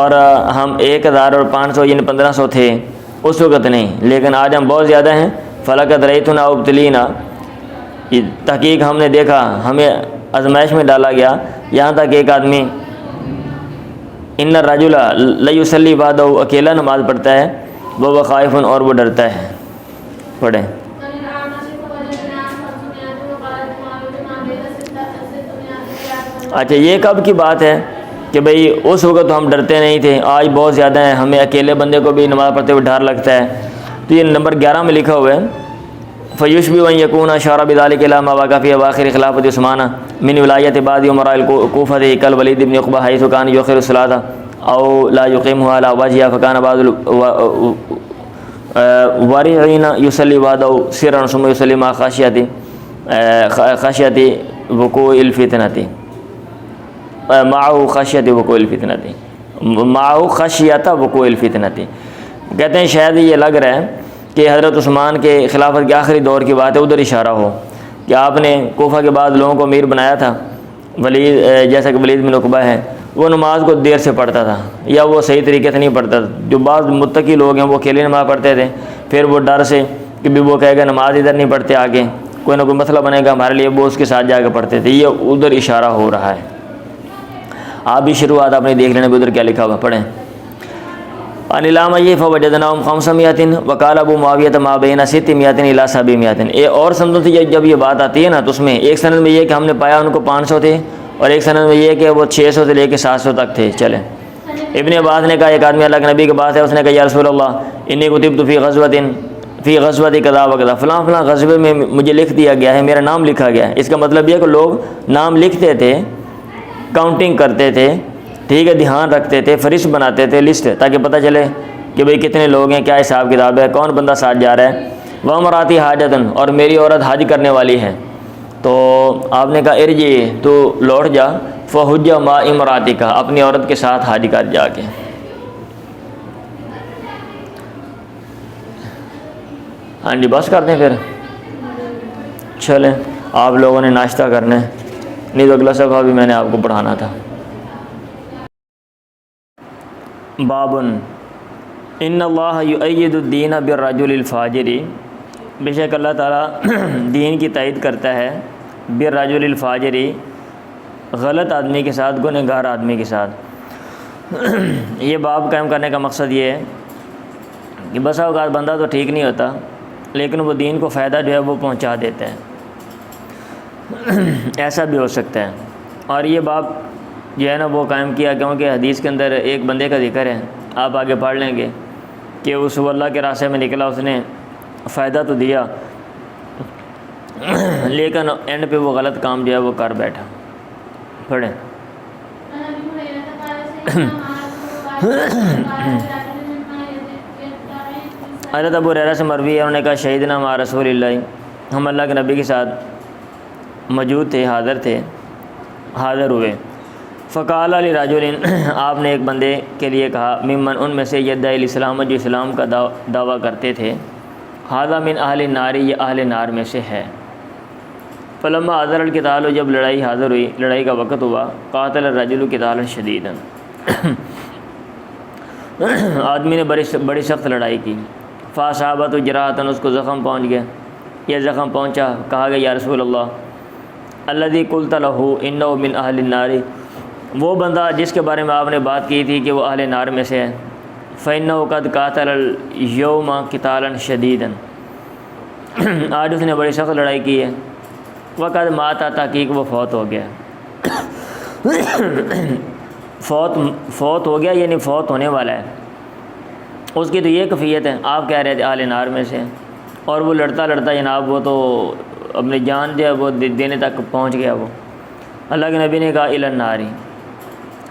اور ہم 1500 یعنی 1500 تھے اس وقت نہیں، لیکن آج ہم بہت زیادہ ہیں۔ فَلَقَدْ رَأَيْتُنَا ابْتُلِينَا، تحقیق ہم نے دیکھا، ہمیں آزمائش میں ڈالا گیا، یہاں تک کہ ایک آدمی ان الرجل لیصلی وحدہ، اکیلا نماز پڑھتا ہے، وہ خائف، اور وہ ڈرتا ہے۔ پڑھیں۔ اچھا، یہ کب کی بات ہے کہ بھئی اس وقت ہم ڈرتے نہیں تھے، آج بہت زیادہ ہیں، ہمیں اکیلے بندے کو بھی نماز پڑھتے ہوئے ڈر لگتا ہے۔ تو یہ نمبر 11 میں لکھا ہوا ہے، فَيُشْبِهُ أَن يَكُونَ أَشَارَ بِذَلِكَ إِلَىٰ مَا وَقَعَ فِي أَوَاخِرِ خِلَافَةِ عثمان مِنْ وِلَایَةِ بَعْضِ أُمَرَاءِ الْكُوفَةِ كَالْوَلِيدِ بْنِ عُقْبَةَ حَيْثُ كَانَ يُؤَخِّرُ الصَّلَاةَ أَوْ لَا يُقِيمُهَا عَلَىٰ وَجْهِهَا، فَكَانَ بَعْضُ الْوَارِعِينَ يُصَلِّي وَحْدَهُ سِرًّا ثُمَّ يُصَلِّي مَعَ خَشْيَةِ وُقُوعِ الْفِتْنَةِ، معه خشیت وقوع الفتنۃ، معه خشیت وقوع الفتنۃ۔ کہتے ہیں شاید یہ لگ رہا ہے کہ حضرت عثمان کے خلافت کے آخری دور کی بات ہے، ادھر اشارہ ہو کہ آپ نے کوفہ کے بعد لوگوں کو امیر بنایا تھا، ولید جیسا کہ ولید بن عقبہ ہے، وہ نماز کو دیر سے پڑھتا تھا یا وہ صحیح طریقے سے نہیں پڑھتا تھا۔ جو بعض متقی لوگ ہیں وہ اکیلے نماز پڑھتے تھے، پھر وہ ڈر سے کہ بھی وہ کہے گا نماز ادھر نہیں پڑھتے، آگے کوئی نہ کوئی مسئلہ بنے گا ہمارے لیے، وہ اس کے ساتھ جا کے پڑھتے تھے، یہ ادھر اشارہ ہو رہا ہے۔ آپ بھی شروعات آپ نے دیکھ لینا ادھر کیا لکھا ہوا، پڑھیں۔ ان الامیہ فوجدناہم 500 وقال ابو معاویہ ما بین 600 الی 700۔ یہ اور سندوں سے جب یہ بات آتی ہے نا تو اس میں ایک سند میں یہ کہ ہم نے پایا ان کو 500 تھے، اور ایک سند میں یہ کہ وہ 600 سے لے کے 700 تک تھے۔ چلیں، ابن عباس نے کہا ایک آدمی اللہ کے نبی کے پاس ہے، اس نے کہا یا رسول اللہ انی کتبت فی غزوۃ کذا و کذا، فلاں فلاں غزوے میں مجھے لکھ دیا گیا ہے، میرا نام لکھا گیا ہے۔ اس کا مطلب یہ کہ لوگ نام لکھتے تھے، کاؤنٹنگ کرتے تھے، ٹھیک ہے، دھیان رکھتے تھے، فہرست بناتے تھے، لسٹ، تاکہ پتہ چلے کہ بھئی کتنے لوگ ہیں، کیا حساب کتاب ہے، کون بندہ ساتھ جا رہا ہے۔ وامراتی حاجتن، اور میری عورت حج کرنے والی ہے، تو آپ نے کہا ارجی، تو لوٹ جا، فحج ما امراتی کا، اپنی عورت کے ساتھ حج کر جا کے۔ ہاں جی، بس کر دیں پھر، چلیں آپ لوگوں نے ناشتہ کرنا ہے، نہیں تو اگلا صفحہ بھی میں نے آپ کو پڑھانا تھا۔ بابن ان اللہ یؤید الدین بالرجل الفاجر، بے شک اللہ تعالیٰ دین کی تائید کرتا ہے بالرجل الفاجر، غلط آدمی کے ساتھ، گنہگار آدمی کے ساتھ۔ یہ باب قائم کرنے کا مقصد یہ ہے کہ بسا اوقات بندہ تو ٹھیک نہیں ہوتا لیکن وہ دین کو فائدہ جو ہے وہ پہنچا دیتا ہے، ایسا بھی ہو سکتا ہے۔ اور یہ باب جو ہے نا وہ قائم کیا کیونکہ حدیث کے اندر ایک بندے کا ذکر ہے، آپ آگے پڑھ لیں گے کہ اس اللہ کے راستے میں نکلا، اس نے فائدہ تو دیا لیکن اینڈ پہ وہ غلط کام جو ہے وہ کر بیٹھا۔ پڑھیں۔ حضرت ابو ہریرہ سے مروی ہے، انہوں نے کہا شہیدنا مع رسول اللہ، ہم اللہ کے نبی کے ساتھ موجود تھے، حاضر ہوئے۔ فقال لرجل، آپ نے ایک بندے کے لیے کہا، ممن، ان میں سے یدعی الاسلام، جو اسلام کا دعویٰ کرتے تھے، ھذا من اہل النار، یہ اہل نار میں سے ہے۔ فلما حضر القتال، جب لڑائی حاضر ہوئی، لڑائی کا وقت ہوا، قاتل الرجل قتالا شدیدا، آدمی نے بڑی سخت لڑائی کی، فاصابت جراحۃ، اس کو زخم پہنچ گیا، یہ زخم پہنچا، کہا گیا یا رسول اللہ الذی قلت لہ انہ من اہل النار، وہ بندہ جس کے بارے میں آپ نے بات کی تھی کہ وہ اہل نار میں سے ہے، فإنہ قد قاتل اليوم قتالا شدیدا، آج اس نے بڑی سخت لڑائی کی ہے، وقد مات، تحقیق وہ فوت ہو گیا، فوت ہو گیا یعنی فوت ہونے والا ہے، اس کی تو یہ کیفیت ہے، آپ کہہ رہے تھے اہل نار میں سے، اور وہ لڑتا لڑتا جناب وہ تو اپنی جان جو ہے وہ دینے تک پہنچ گیا۔ وہ اللہ کے نبی نے کہا الی النار،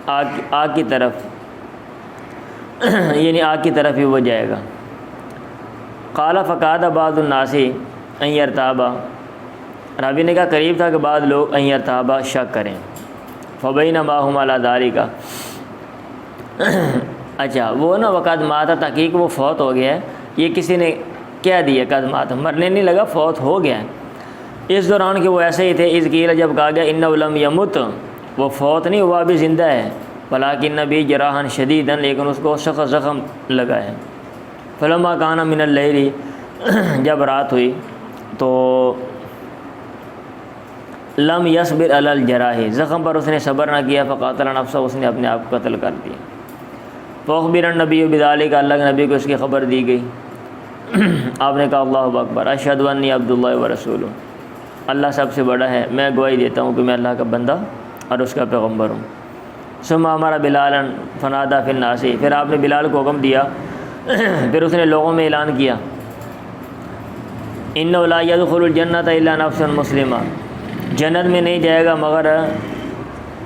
آگ کی طرف، یعنی آگ کی طرف ہی وہ جائے گا۔ قال فقاد بعض الناس ان یرتابا، راوی نے کہا قریب تھا کہ بعض لوگ ان یرتابا شک کریں۔ فبینما هم علی ذلک، اچھا وہ نا وقد مات، تحقیق وہ فوت ہو گیا ہے، یہ کسی نے کہہ دیا قد مات، مرنے نہیں لگا، فوت ہو گیا ہے۔ اس دوران کہ وہ ایسے ہی تھے، اس قیل جب کہا گیا انہ لم یمت، وہ فوت نہیں ہوا، ابھی زندہ ہے، ولیکن نبی جراحا شدیدا، لیکن اس کو سخت زخم لگا ہے۔ فلما کان من اللیل، جب رات ہوئی تو لم یصبر علی الجراح، زخم پر اس نے صبر نہ کیا، فقاتل نفسہ، اس نے اپنے آپ کو قتل کر دیا۔ فاخبر النبی بذلک، اللہ کے نبی کو اس کی خبر دی گئی۔ آپ نے کہا اللہ اکبر، اشہد انی عبداللہ ورسولہ، اللہ سب سے بڑا ہے، میں گواہی دیتا ہوں کہ میں اللہ کا بندہ اور اس کا پیغمبر ہوں۔ ثم امر بلالا فنادى فی الناس، پھر آپ نے بلال کو حکم دیا، پھر اس نے لوگوں میں اعلان کیا، انہ لا يدخل الجنۃ الا نفس مسلمہ، جنت میں نہیں جائے گا مگر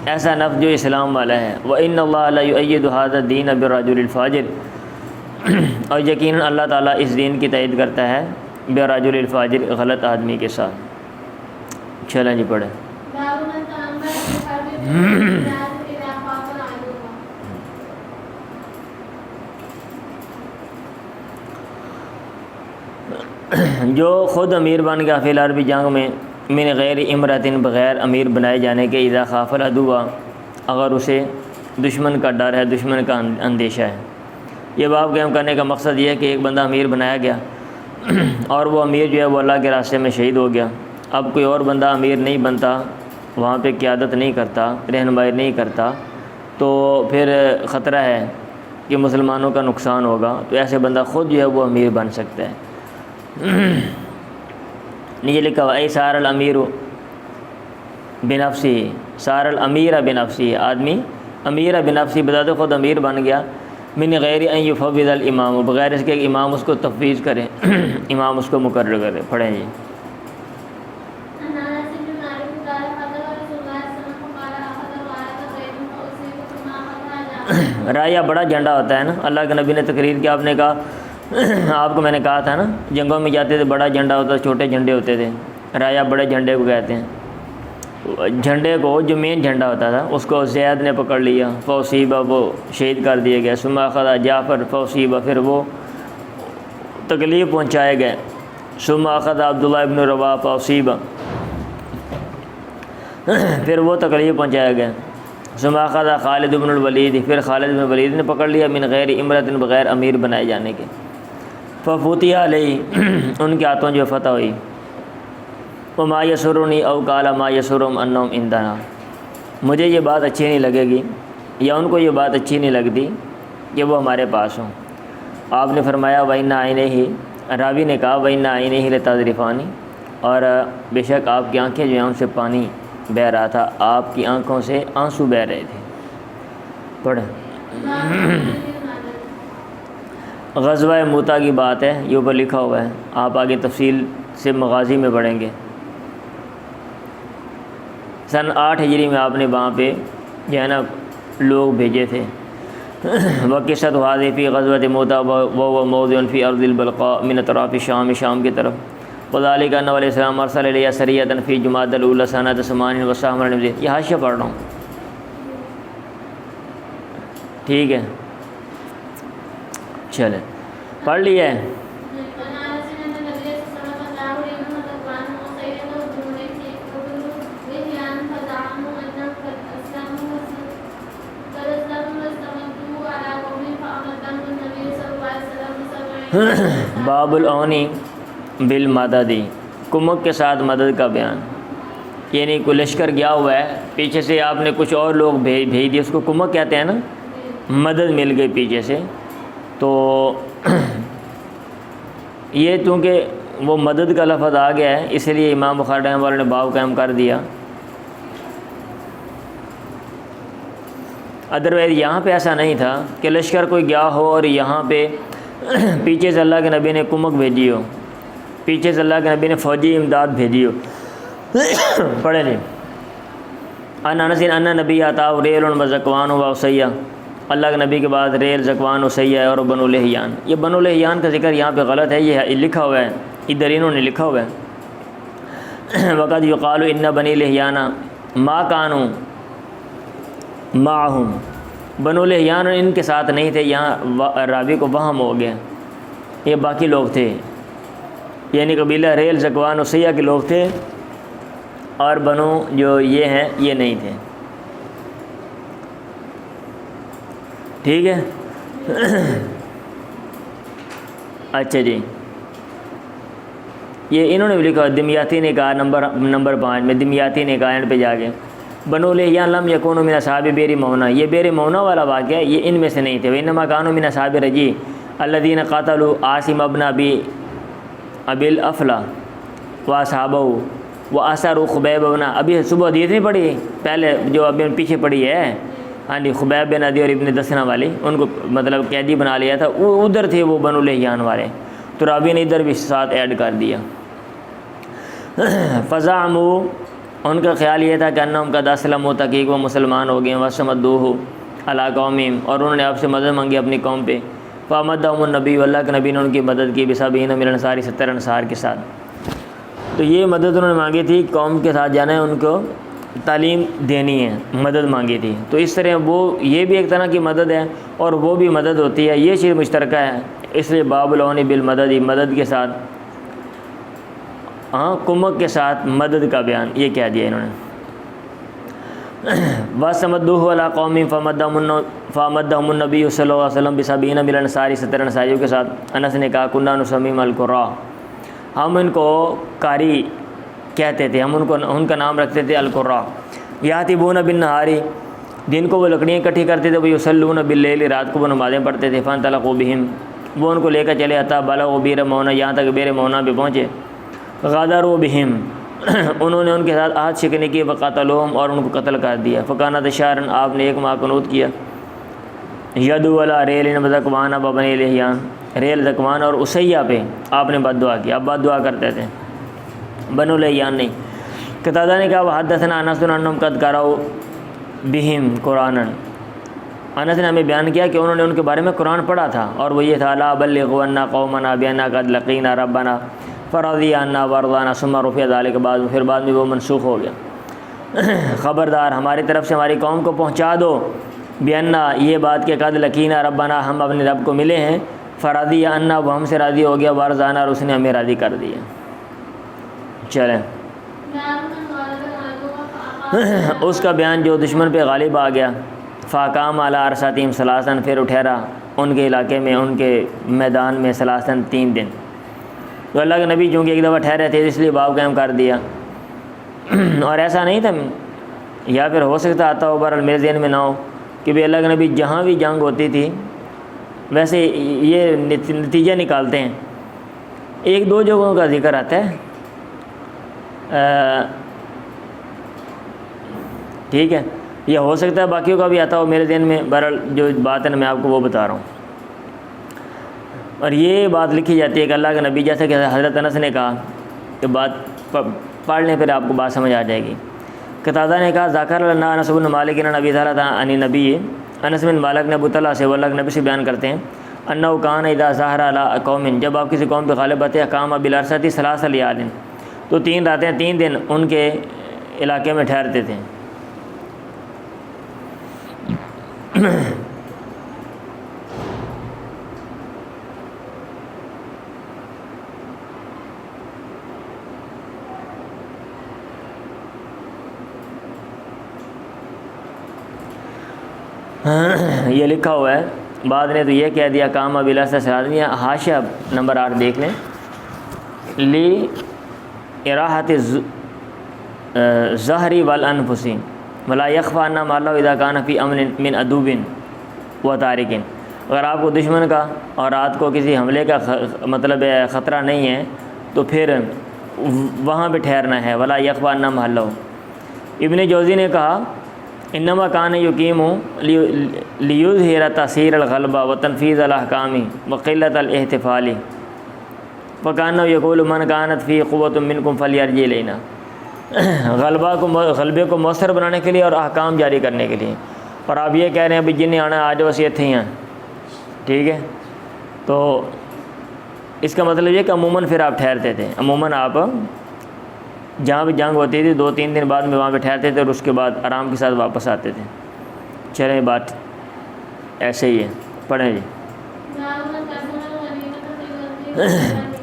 ایسا نفس جو اسلام والا ہے۔ وَإِنَّ اللَّهَ لَيُؤَيِّدُ هَذَا الدِّينَ بِالرَّجُلِ الْفَاجِرِ، اور یقیناً اللہ تعالیٰ اس دین کی تائید کرتا ہے بالرجل الفاجر، غلط آدمی کے ساتھ۔ چلیں جی پڑھیں۔ جو خود امیر بن گیا فی الحرب، جنگ میں، من غیر امرتن، بغیر امیر بنائے جانے کے، اذا خاف العدو، اگر اسے دشمن کا ڈر ہے، دشمن کا اندیشہ ہے۔ یہ باب قائم کرنے کا مقصد یہ ہے کہ ایک بندہ امیر بنایا گیا اور وہ امیر جو ہے وہ اللہ کے راستے میں شہید ہو گیا، اب کوئی اور بندہ امیر نہیں بنتا، وہاں پہ قیادت نہیں کرتا، رہنمائی نہیں کرتا، تو پھر خطرہ ہے کہ مسلمانوں کا نقصان ہوگا، تو ایسے بندہ خود جو ہے وہ امیر بن سکتا ہے۔ نیچے لکھا ہوا اے سار الامیر بنفسی، سار الامیر بنفسی، آدمی امیر بنفسی، بذات خود امیر بن گیا، من غیر ان یفوض الامام، بغیر اس کے کہ امام اس کو تفویض کرے، امام اس کو مقرر کرے۔ پڑھیں جی۔ رایا بڑا جھنڈا ہوتا ہے نا، اللہ کے نبی نے تقریر کیا، آپ نے کہا، آپ کو میں نے کہا تھا نا، جنگوں میں جاتے تھے بڑا جھنڈا ہوتا، چھوٹے جھنڈے ہوتے تھے، رایا بڑے جھنڈے کو کہتے ہیں۔ جھنڈے کو جو مین جھنڈا ہوتا تھا اس کو زید نے پکڑ لیا، فوصیبہ، وہ شہید کر دیے گئے، ثم اخذ جعفر فوصیبہ، پھر وہ تکلیف پہنچائے گئے، ثم اخذ عبداللہ ابن رواحہ فوصیبہ، پھر وہ تکلیف پہنچائے گئے، ثم اخذ خالد بن الولید، پھر خالد بن الولید نے پکڑ لیا، من غیر امرت، بغیر امیر بنائے جانے کے، ففتح علیہ، ان کے ہاتھوں جو فتح ہوئی، وما یسرنی او قال ما یسرهم انہم عندنا، مجھے یہ بات اچھی نہیں لگے گی، یا ان کو یہ بات اچھی نہیں لگتی کہ وہ ہمارے پاس ہوں۔ آپ نے فرمایا وَإِنَّ عَيْنَيْهِ، راوی نے کہا وَإِنَّ عَيْنَيْهِ لَتَذْرِفَانِ، اور بے شک آپ کی آنکھیں جو ہیں ان سے پانی بہہ رہا تھا، آپ کی آنکھوں سے آنسو بہہ رہے تھے۔ پڑھیں۔ غزوہ موتا کی بات ہے، یہ اوپر لکھا ہوا ہے، آپ آگے تفصیل سے مغازی میں پڑھیں گے۔ سن 8 ہجری میں آپ نے وہاں پہ جو ہے نا لوگ بھیجے تھے۔ وقصۃ حاضر فی غزوۃ موتا وہ موضع فی ارض البلقاء من اطراف شام، شام کی طرف، وذالک انہ علیہ السلام ارسل الیہ سریۃ فی جمادی الاولی سنۃ 8 وسام، یہ حاشیہ پڑھ رہا ہوں، ٹھیک ہے، چلیں پڑھ لیا ہے۔ باب العونی بالمدد، کمک کے ساتھ مدد کا بیان، یعنی کوئی لشکر گیا ہوا ہے، پیچھے سے آپ نے کچھ اور لوگ بھیج دیے، اس کو کمک کہتے ہیں نا، مدد مل گئی پیچھے سے، تو یہ چونکہ وہ مدد کا لفظ آ گیا ہے، اس لیے امام بخاری رحمہ اللہ نے باب قائم کر دیا۔ ادروائز یہاں پہ ایسا نہیں تھا کہ لشکر کوئی گیا ہو اور یہاں پہ پیچھے سے اللہ کے نبی نے کمک بھیجی ہو، پیچھے سے اللہ کے نبی نے فوجی امداد بھیجی ہو۔ پڑھے نہیں انس ان نبی عطا ریل و زکوان و اسیہ، اللہ کے نبی کے بعد ریل، زکوان، اسیہ اور بنو لحیان۔ یہ بنو لحیان کا ذکر یہاں پہ غلط ہے، یہ لکھا ہوا ہے ادھر انہوں نے لکھا ہوا ہے وقد یقال ان بنی لحیان ما کانوا معہم، بنو لحیان ان کے ساتھ نہیں تھے، یہاں راوی کو وہم ہو گیا، یہ باقی لوگ تھے، یعنی قبیلہ ریل، زکوان، اسیہ کے لوگ تھے، اور بنو جو یہ ہیں یہ نہیں تھے۔ ٹھیک ہے اچھا جی، یہ انہوں نے بھی لکھا دمیاتی نے کہا نمبر 5 میں، دمیاتی نے کہا اینڈ پہ جا کے بنو لحیان لم یکونوا من اصحاب بئر مونا، یہ بئر مونا والا واقعہ یہ ان میں سے نہیں تھے، وانما کانوا من اصحاب رجی الذین قاتلوا عاصم ابن ابی الافلا واصحابہ واسروا خبیب بن، ابھی صبح حدیث نہیں پڑھی پہلے جو ابھی پیچھے پڑھی ہے، ہاں جی، خبیب بن عدی اور ابن دسنہ والی، ان کو مطلب قیدی بنا لیا تھا، ادھر تھے وہ بنو لحیان والے، تو راوی نے ادھر بھی ساتھ ایڈ کر دیا۔ فزعموا، ان کا خیال یہ تھا کہ انہم قد اسلموا، تحقیق وہ مسلمان ہو گئے، وصمدوہ علی قومہم، اور انہوں نے آپ سے مدد مانگی اپنی قوم پہ، فامدہم النبی، اللہ کے نبی نے ان کی مدد کی، بسبعین من الانصار، 70 انصار کے ساتھ۔ تو یہ مدد انہوں نے مانگی تھی، قوم کے ساتھ جانا ہے، ان کو تعلیم دینی ہے، مدد مانگی تھی، تو اس طرح وہ یہ بھی ایک طرح کی مدد ہے اور وہ بھی مدد ہوتی ہے، یہ چیز مشترکہ ہے، اس لیے باب العون بالمدد، مدد کے ساتھ، ہاں کمک کے ساتھ مدد کا بیان یہ کہہ دیا انہوں نے۔ وَصَمَدُّوهُ عَلَىٰ قَوْمٍ فَأَمَدَّهُمُ النَّبِيُّ صلی اللہ علیہ وسلم بسبعین من الانصار، 70 انصاریوں کے ساتھ۔ انس نے کہا کنا نسمیم القراء، ہم ان کو قاری کہتے تھے، ہم ان کا نام رکھتے تھے القراء۔ یاتبون بالنہار، دن کو وہ لکڑیاں اکٹھی کرتے تھے، ویصلون باللیل، رات کو وہ نمازیں پڑھتے تھے، فانطلقوا بہم، وہ ان کو لے کر چلے، حتی بلغوا بئر مونا، یہاں تک بئر مونا پہ پہنچے، غادروا بہم، انہوں نے ان کے ساتھ عہد شکنی کی، وقتلوہم، اور ان کو قتل کر دیا، فکانت شہرا، آپ نے 1 ماہ قنوت کیا، یدعو علی ریل وزکوان وبنی لحیان، ریل، زکوان اور اسیہ پہ آپ نے بد دعا کی، اب بد دعا کرتے تھے، بنو لحیان نہیں۔ قتادہ نے کہا وحدثنا انس انہم قد قرأوا بہم قرآنا، انس نے ہمیں بیان کیا کہ انہوں نے ان کے بارے میں قرآن پڑھا تھا، اور وہ یہ تھا لا بلغوا عنا قومنا بأننا قد لقینا ربنا فرضی عنا وارضانا ثم رفع ذلك بعد، پھر بعد میں وہ منسوخ ہو گیا، خبردار ہماری طرف سے ہماری قوم کو پہنچا دو، بأننا یہ بات کہ قد لقینا ربنا، ہم اپنے رب کو ملے ہیں، فرضی عنا وہ ہم سے راضی ہو گیا، وارضانا اور اس نے ہمیں راضی کر دیا۔ چلیں اس کا بیان جو دشمن پہ غالب آ گیا، فاقام علی ارصاتہم ثلاثا، پھر ٹھہرا ان کے علاقے میں، ان کے میدان میں، ثلاثا 3 دن، تو اللہ کے نبی چونکہ ایک دفعہ ٹھہرے تھے اس لیے باب قائم کر دیا، اور ایسا نہیں تھا، یا پھر ہو سکتا آتا ہو، بہرحال میرے ذہن میں نہ ہو کہ بھی اللہ کے نبی جہاں بھی جنگ ہوتی تھی، ویسے یہ نتیجہ نکالتے ہیں، 1-2 جگہوں کا ذکر آتا ہے، ٹھیک ہے، یہ ہو سکتا ہے باقیوں کا بھی آتا ہو میرے ذہن میں، بہرحال جو بات ہے میں آپ کو وہ بتا رہا ہوں۔ اور یہ بات لکھی جاتی ہے کہ اللہ کے نبی، جیسا کہ حضرت انس نے کہا کہ بات پڑھ لیں پھر آپ کو بات سمجھ آ جائے گی۔ قتادہ نے کہا ذکر لنا انس بن مالک عن ابی طلحہ عن النبی، انس بن مالک نے ابو طلحہ سے اللہ کے نبی سے بیان کرتے ہیں، انہ کان اذا ظہر علی قوم، جب آپ کسی قوم پہ غالب آتے، اقام بالارصۃ 3 لیال، تو 3 راتیں 3 دن ان کے علاقے میں ٹھہرتے تھے۔ یہ لکھا ہوا ہے، بعد نے تو یہ کہہ دیا کام بالارصۃ ثلاث، حاشیہ نمبر 8 دیکھ لیں، لی اراحت الظہر والانفس ولا یخفی ان ما اللہ اذا کان فی امن من عدو و تارک، اگر آپ کو دشمن کا اور رات کو کسی حملے کا مطلب خطرہ نہیں ہے تو پھر وہاں پہ ٹھہرنا ہے، ولا یخفی ان ما اللہ۔ ابن جوزی نے کہا انما کان یقیم لیظہر تاثیر الغلبہ و تنفیذ الاحکام وقلت الاحتفال وکانہ یقول من کانت فی قوت منکم فلیرجع الینا، غلبے کو مؤثر بنانے کے لیے اور احکام جاری کرنے کے لیے. اور آپ یہ کہہ رہے ہیں ابھی جن نے آنا آج بس یہ تھے ہی ہیں، ٹھیک ہے. تو اس کا مطلب یہ کہ عموماً پھر آپ ٹھہرتے تھے، عموماً آپ جہاں بھی جنگ ہوتی تھی 2-3 دن بعد میں وہاں پہ ٹھہرتے تھے اور اس کے بعد آرام کے ساتھ واپس آتے تھے. چلیں بات ایسے ہی ہے، پڑھیں جی.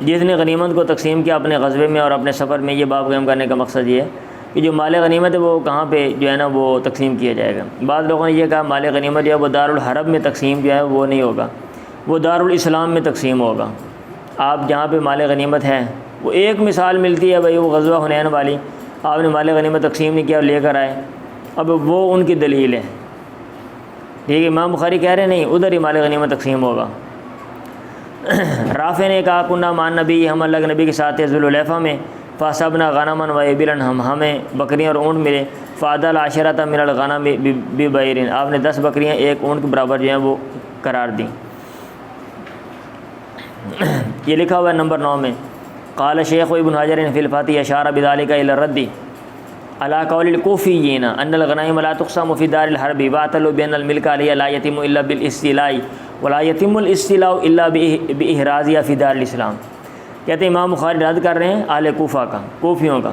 جس نے غنیمت کو تقسیم کیا اپنے غزوے میں اور اپنے سفر میں، یہ باب قائم کرنے کا مقصد یہ ہے کہ جو مال غنیمت ہے وہ کہاں پہ جو ہے نا وہ تقسیم کیا جائے گا. بعض لوگوں نے یہ کہا مال غنیمت جو ہے وہ دارالحرب میں تقسیم جو ہے وہ نہیں ہوگا، وہ دارالاسلام میں تقسیم ہوگا. آپ جہاں پہ مال غنیمت ہے وہ ایک مثال ملتی ہے بھائی، وہ غزوہ حنین والی، آپ نے مال غنیمت تقسیم نہیں کیا اور لے کر آئے، اب وہ ان کی دلیل ہے. ٹھیک ہے، امام بخاری کہہ رہے نہیں، ادھر ہی مال غنیمت تقسیم ہوگا. رافع نے کہا کنہ مان نبی، ہم اللہ کے نبی کے ساتھ تھے ذوالحلیفہ میں، فاصبنا غنما و ابلا، ہمیں بکریاں اور اونٹ ملے. فعد العشرۃ من الغنم ببعیر، آپ نے 10 بکریاں ایک اونٹ کے برابر جو ہیں وہ قرار دیں. یہ لکھا ہوا ہے نمبر 9 میں. قال شیخ ابن حجر فی الفتح اشار بذلك الى الرد على قول الكوفيين ان الغنائم لا تقسم في دار الحرب واعتلوا بان الملك عليها لا يتم الا بالاستيلاء ولا يتم الاستيلاء الا باحرازها في دار الاسلام. کہتے ہیں امام بخاری رد کر رہے ہیں اہل کوفہ کا، کوفیوں کا،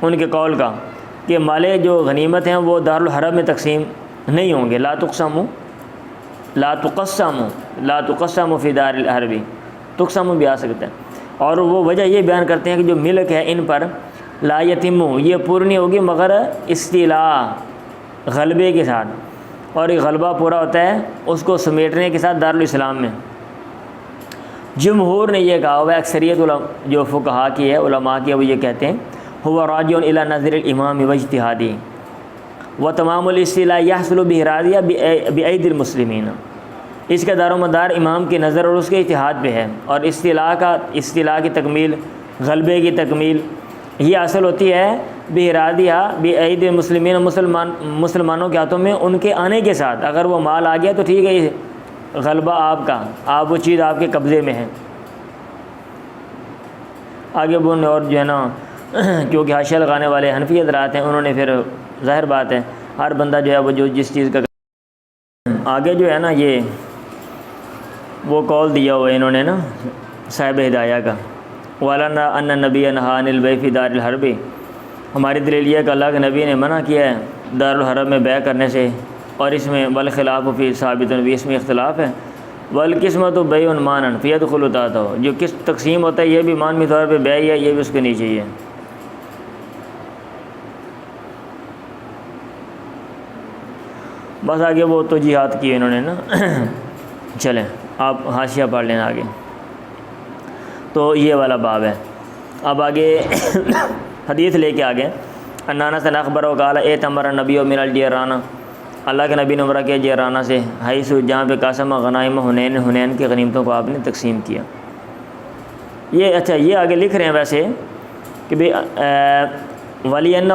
ان کے قول کا کہ مالے جو غنیمت ہیں وہ دارالحرب میں تقسیم نہیں ہوں گے. لا تقسم فی دار الحرب، تقسم بھی آ سکتا ہے. اور وہ وجہ یہ بیان کرتے ہیں کہ جو ملک ہے ان پر لا یتم، یہ پوری نہیں ہوگی مگر استیلاء، غلبے کے ساتھ، اور یہ غلبہ پورا ہوتا ہے اس کو سمیٹنے کے ساتھ دارالاسلام میں. جمہور نے یہ کہا ہوا، اکثریت جو فقہا کی ہے، علماء کی ہے، وہ یہ کہتے ہیں ہوا راجع الی نظر الامام واجتہادی و تمام الاستیلاء یحصل بحرازیہ بأید المسلمین. اس کا دار و مدار امام کی نظر اور اس کے اجتہاد پہ ہے، اور استیلاء کی تکمیل، غلبے کی تکمیل یہ حاصل ہوتی ہے بحرازیہ بأید المسلمین، مسلمانوں کے ہاتھوں میں ان کے آنے کے ساتھ. اگر وہ مال آ گیا تو ٹھیک ہے، یہ غلبہ آپ کا، آپ وہ چیز آپ کے قبضے میں ہے. آگے وہ اور جو ہے نا کیونکہ حاشیہ لگانے والے حنفی حضرات ہیں، انہوں نے پھر ظاہر بات ہے ہر بندہ جو ہے وہ جو جس چیز کا آگے جو ہے نا یہ وہ قول دیا ہوا ہے انہوں نے نا صاحب ہدایہ کا، وَلَنَا أَنَّ النَّبِيَّ نَهَى عَنِ الْبَيْعِ فِي دَارِ الْحَرْبِ. ہماری دلیل یہ ہے کہ اللہ کے نبی نے منع کیا ہے دارالحرب میں بیع کرنے سے، اور اس میں والخلاف فی ثابت، بھی اس میں اختلاف ہے. والقسمۃ بیع مانا فیدخل تحتہ، جو کس تقسیم ہوتا ہے یہ بھی مانوی طور پہ بیع ہے، یہ بھی اس کے نیچے ہی ہے. بس آگے وہ توجیحات کی انہوں نے نا. چلیں آپ حاشیہ پڑھ لیں آگے. تو یہ والا باب ہے. اب آگے حدیث لے کے آگے. انانس اخبر و قال اعتمر النبی من الجیرانہ، اللہ کے نبی نے عمرہ کیا جیرانہ سے، حیث جہاں پہ قاسم غنائم حنین، حنین کی غنیمتوں کو آپ نے تقسیم کیا. یہ اچھا یہ آگے لکھ رہے ہیں ویسے کہ بھئی ولی انہ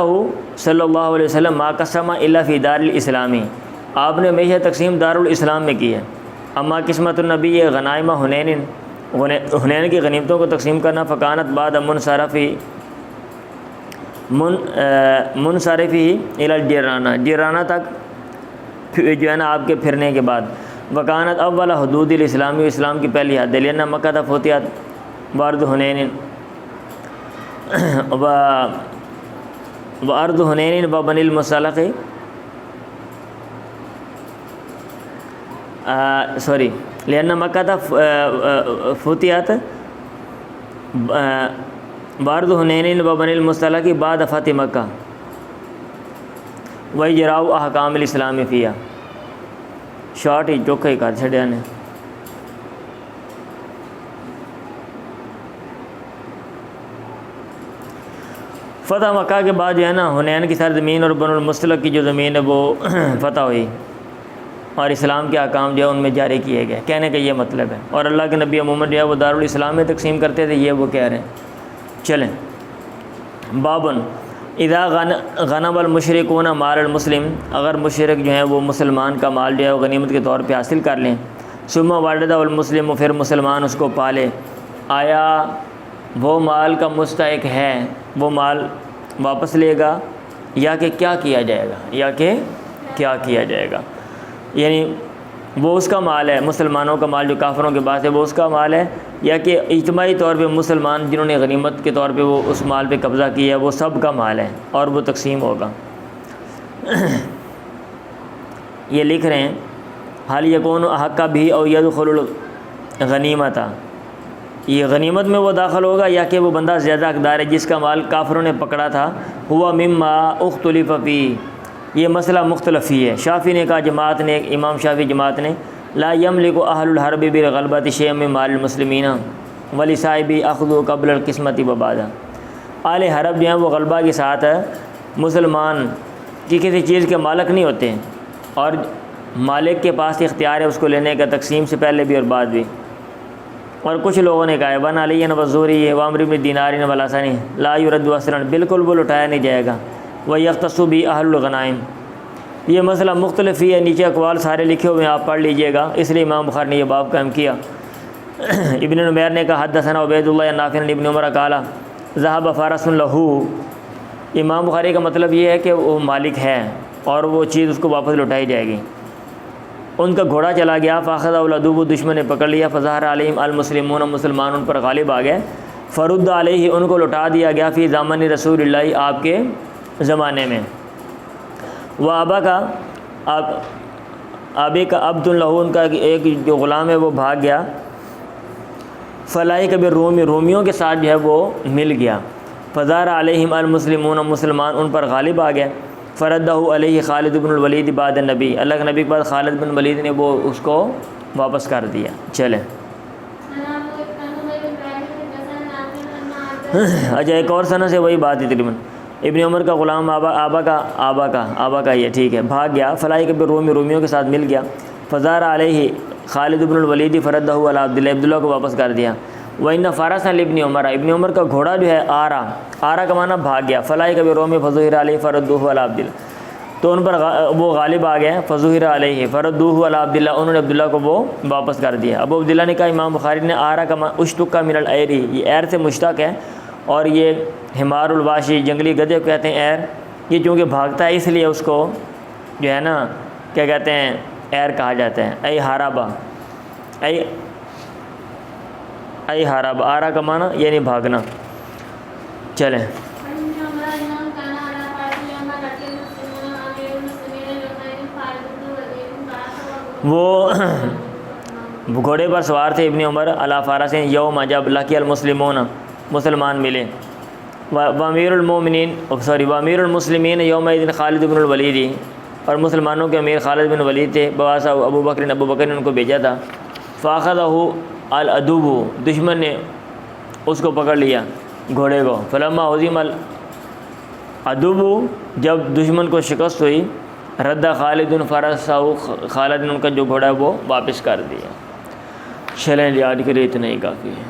صلی اللہ علیہ وسلم ما قسم الا فی دار الاسلامی، آپ نے ہمیشہ تقسیم دارالاسلام میں کی ہے. اما قسمت النبی یہ غنائم حنین کی غنیمتوں کو تقسیم کرنا فکانت بعد منصرفی الی الجیرانہ، جیرانہ تک جو ہے نا آپ کے پھرنے کے بعد. وکانت اول حدود الاسلامی، اسلام کی پہلی حد لینا مکہ تھا فتحت وارد حنین و ارض حنین و بنی المصطلق لینا مکہ تھا فتحت وارد حنین و بنی المصطلق بعد فتح مکہ وہی جراؤ احکام الاسلام فیہ. شارٹ ہی چوکھا ہی کر چھڑیا نے. فتح مکہ کے بعد جو ہے نا حنین کی سرزمین اور بنو المصطلق کی جو زمین ہے وہ فتح ہوئی، اور اسلام کے احکام جو ہے ان میں جاری کیے گئے. کہنے کا یہ مطلب ہے. اور اللہ کے نبی عموماً جو ہے وہ دارالاسلام میں تقسیم کرتے تھے، یہ وہ کہہ رہے ہیں. چلیں بابن اذا غنم المشرکون مال المسلم، اگر مشرک جو ہیں وہ مسلمان کا مال جو ہے وہ غنیمت کے طور پہ حاصل کر لیں، ثم وجدہ المسلم، پھر مسلمان اس کو پالے، آیا وہ مال کا مستحق ہے وہ مال واپس لے گا یا کہ کیا کیا جائے گا، یا کہ کیا کیا جائے گا؟ یعنی وہ اس کا مال ہے، مسلمانوں کا مال جو کافروں کے پاس ہے وہ اس کا مال ہے، یا کہ اجتماعی طور پہ مسلمان جنہوں نے غنیمت کے طور پہ وہ اس مال پہ قبضہ کیا ہے وہ سب کا مال ہے اور وہ تقسیم ہوگا۔ یہ لکھ رہے ہیں حال یکون احق بھی او یدخل الغنیمت، یہ غنیمت میں وہ داخل ہوگا یا کہ وہ بندہ زیادہ حقدار ہے جس کا مال کافروں نے پکڑا تھا، ہوا مما اختلف فی، یہ مسئلہ مختلف ہی ہے۔ شافعی نے کہا، جماعت نے، امام شافعی جماعت نے، لا یملک اہل الحرب بالغلبۃ شیئا من مال المسلمین ولصاحب اخذ قبل القسمۃ وبعد، اہل حرب جو ہیں وہ غلبہ کے ساتھ مسلمان کی کسی چیز کے مالک نہیں ہوتے ہیں، اور مالک کے پاس اختیار ہے اس کو لینے کا، تقسیم سے پہلے بھی اور بعد بھی۔ اور کچھ لوگوں نے کہا ہے بن علی وزوری وامر بن دینار والحسن لا یرد اصلا، بالکل وہ لٹایا نہیں جائے گا، وہ یختص بھی اہل الغنائم۔ یہ مسئلہ مختلف ہی ہے، نیچے اقوال سارے لکھے ہوئے ہیں، آپ پڑھ لیجئے گا، اس لیے امام بخاری نے یہ باب قائم کیا۔ ابن نمیر نے کہا حدثنا عبید اللہ نافع عن ابن عمر قال ذهب فرس له، امام بخاری کا مطلب یہ ہے کہ وہ مالک ہے اور وہ چیز اس کو واپس لوٹائی جائے گی۔ ان کا گھوڑا چلا گیا، فاخذ العدو، دشمن نے پکڑ لیا، فظہر علیہم المسلمون، مسلمان ان پر غالب آ گئے، فرد علیہ، ان کو لوٹا دیا گیا، فی زمن رسول اللہ، آپ کے زمانے میں۔ وہ آبا کا آبے کا عبد اللہ، ان کا ایک جو غلام ہے وہ بھاگ گیا، فلاح کبھی رومیوں کے ساتھ جو ہے وہ مل گیا، فظہر علیہم المسلمون، مسلمان ان پر غالب آ گئے، فردہ علیہ خالد بن الولید بعد النبی، اللہ کے نبی کے بعد خالد بن ولید نے وہ اس کو واپس کر دیا۔ چلیں اچھا، ایک اور سنہ سے وہی بات ہے تقریباً، ابن عمر کا غلام آبا کا یہ ٹھیک ہے، بھاگ گیا، فلاح کبھی رومیوں کے ساتھ مل گیا، فظہر علیہ خالد بن الولید فردہ علی عبداللہ، عبداللہ کو واپس کر دیا۔ وَإِنَّ فَرَسًا لِابْنِ عمر، ابن عمر کا گھوڑا جو ہے آرا کا معنی بھاگ گیا، فلاح کبھی رومی فظہر علیہ فردوہ علی عبداللہ، تو ان پر وہ غالب آ گئے، فظہر علیہ فردوہ علی عبداللہ، انہوں نے عبداللہ کو وہ واپس کر دیا۔ ابو عبداللہ نے کہا، امام بخاری نے، آرا کا اشتق من الایری، یہ ایر سے مشتق ہے، اور یہ حمار الواشی، جنگلی گدھے کو کہتے ہیں ایر، یہ چونکہ بھاگتا ہے اس لیے اس کو جو ہے نا کیا کہتے ہیں، ایر کہا جاتا ہے۔ ای ہارابا، ای ہارابا، آرا کا معنی یعنی بھاگنا۔ چلیں وہ گھوڑے پر سوار تھے ابن عمر علی فارس یوم، جب لقی المسلمون، مسلمان ملے، وامیر المسلمین یومئذ خالد بن الولید، اور مسلمانوں کے امیر خالد بن ولید تھے، بواسہ ابو بکر نے ان کو بھیجا تھا، فاخذہ العدو، دشمن نے اس کو پکڑ لیا گھوڑے کو، فلما ہزم العدو، جب دشمن کو شکست ہوئی، رد خالد فرسہ، خالد نے ان کا جو گھوڑا ہے وہ واپس کر دیا۔ چلیں آج کے لیے اتنا ہی کافی ہے۔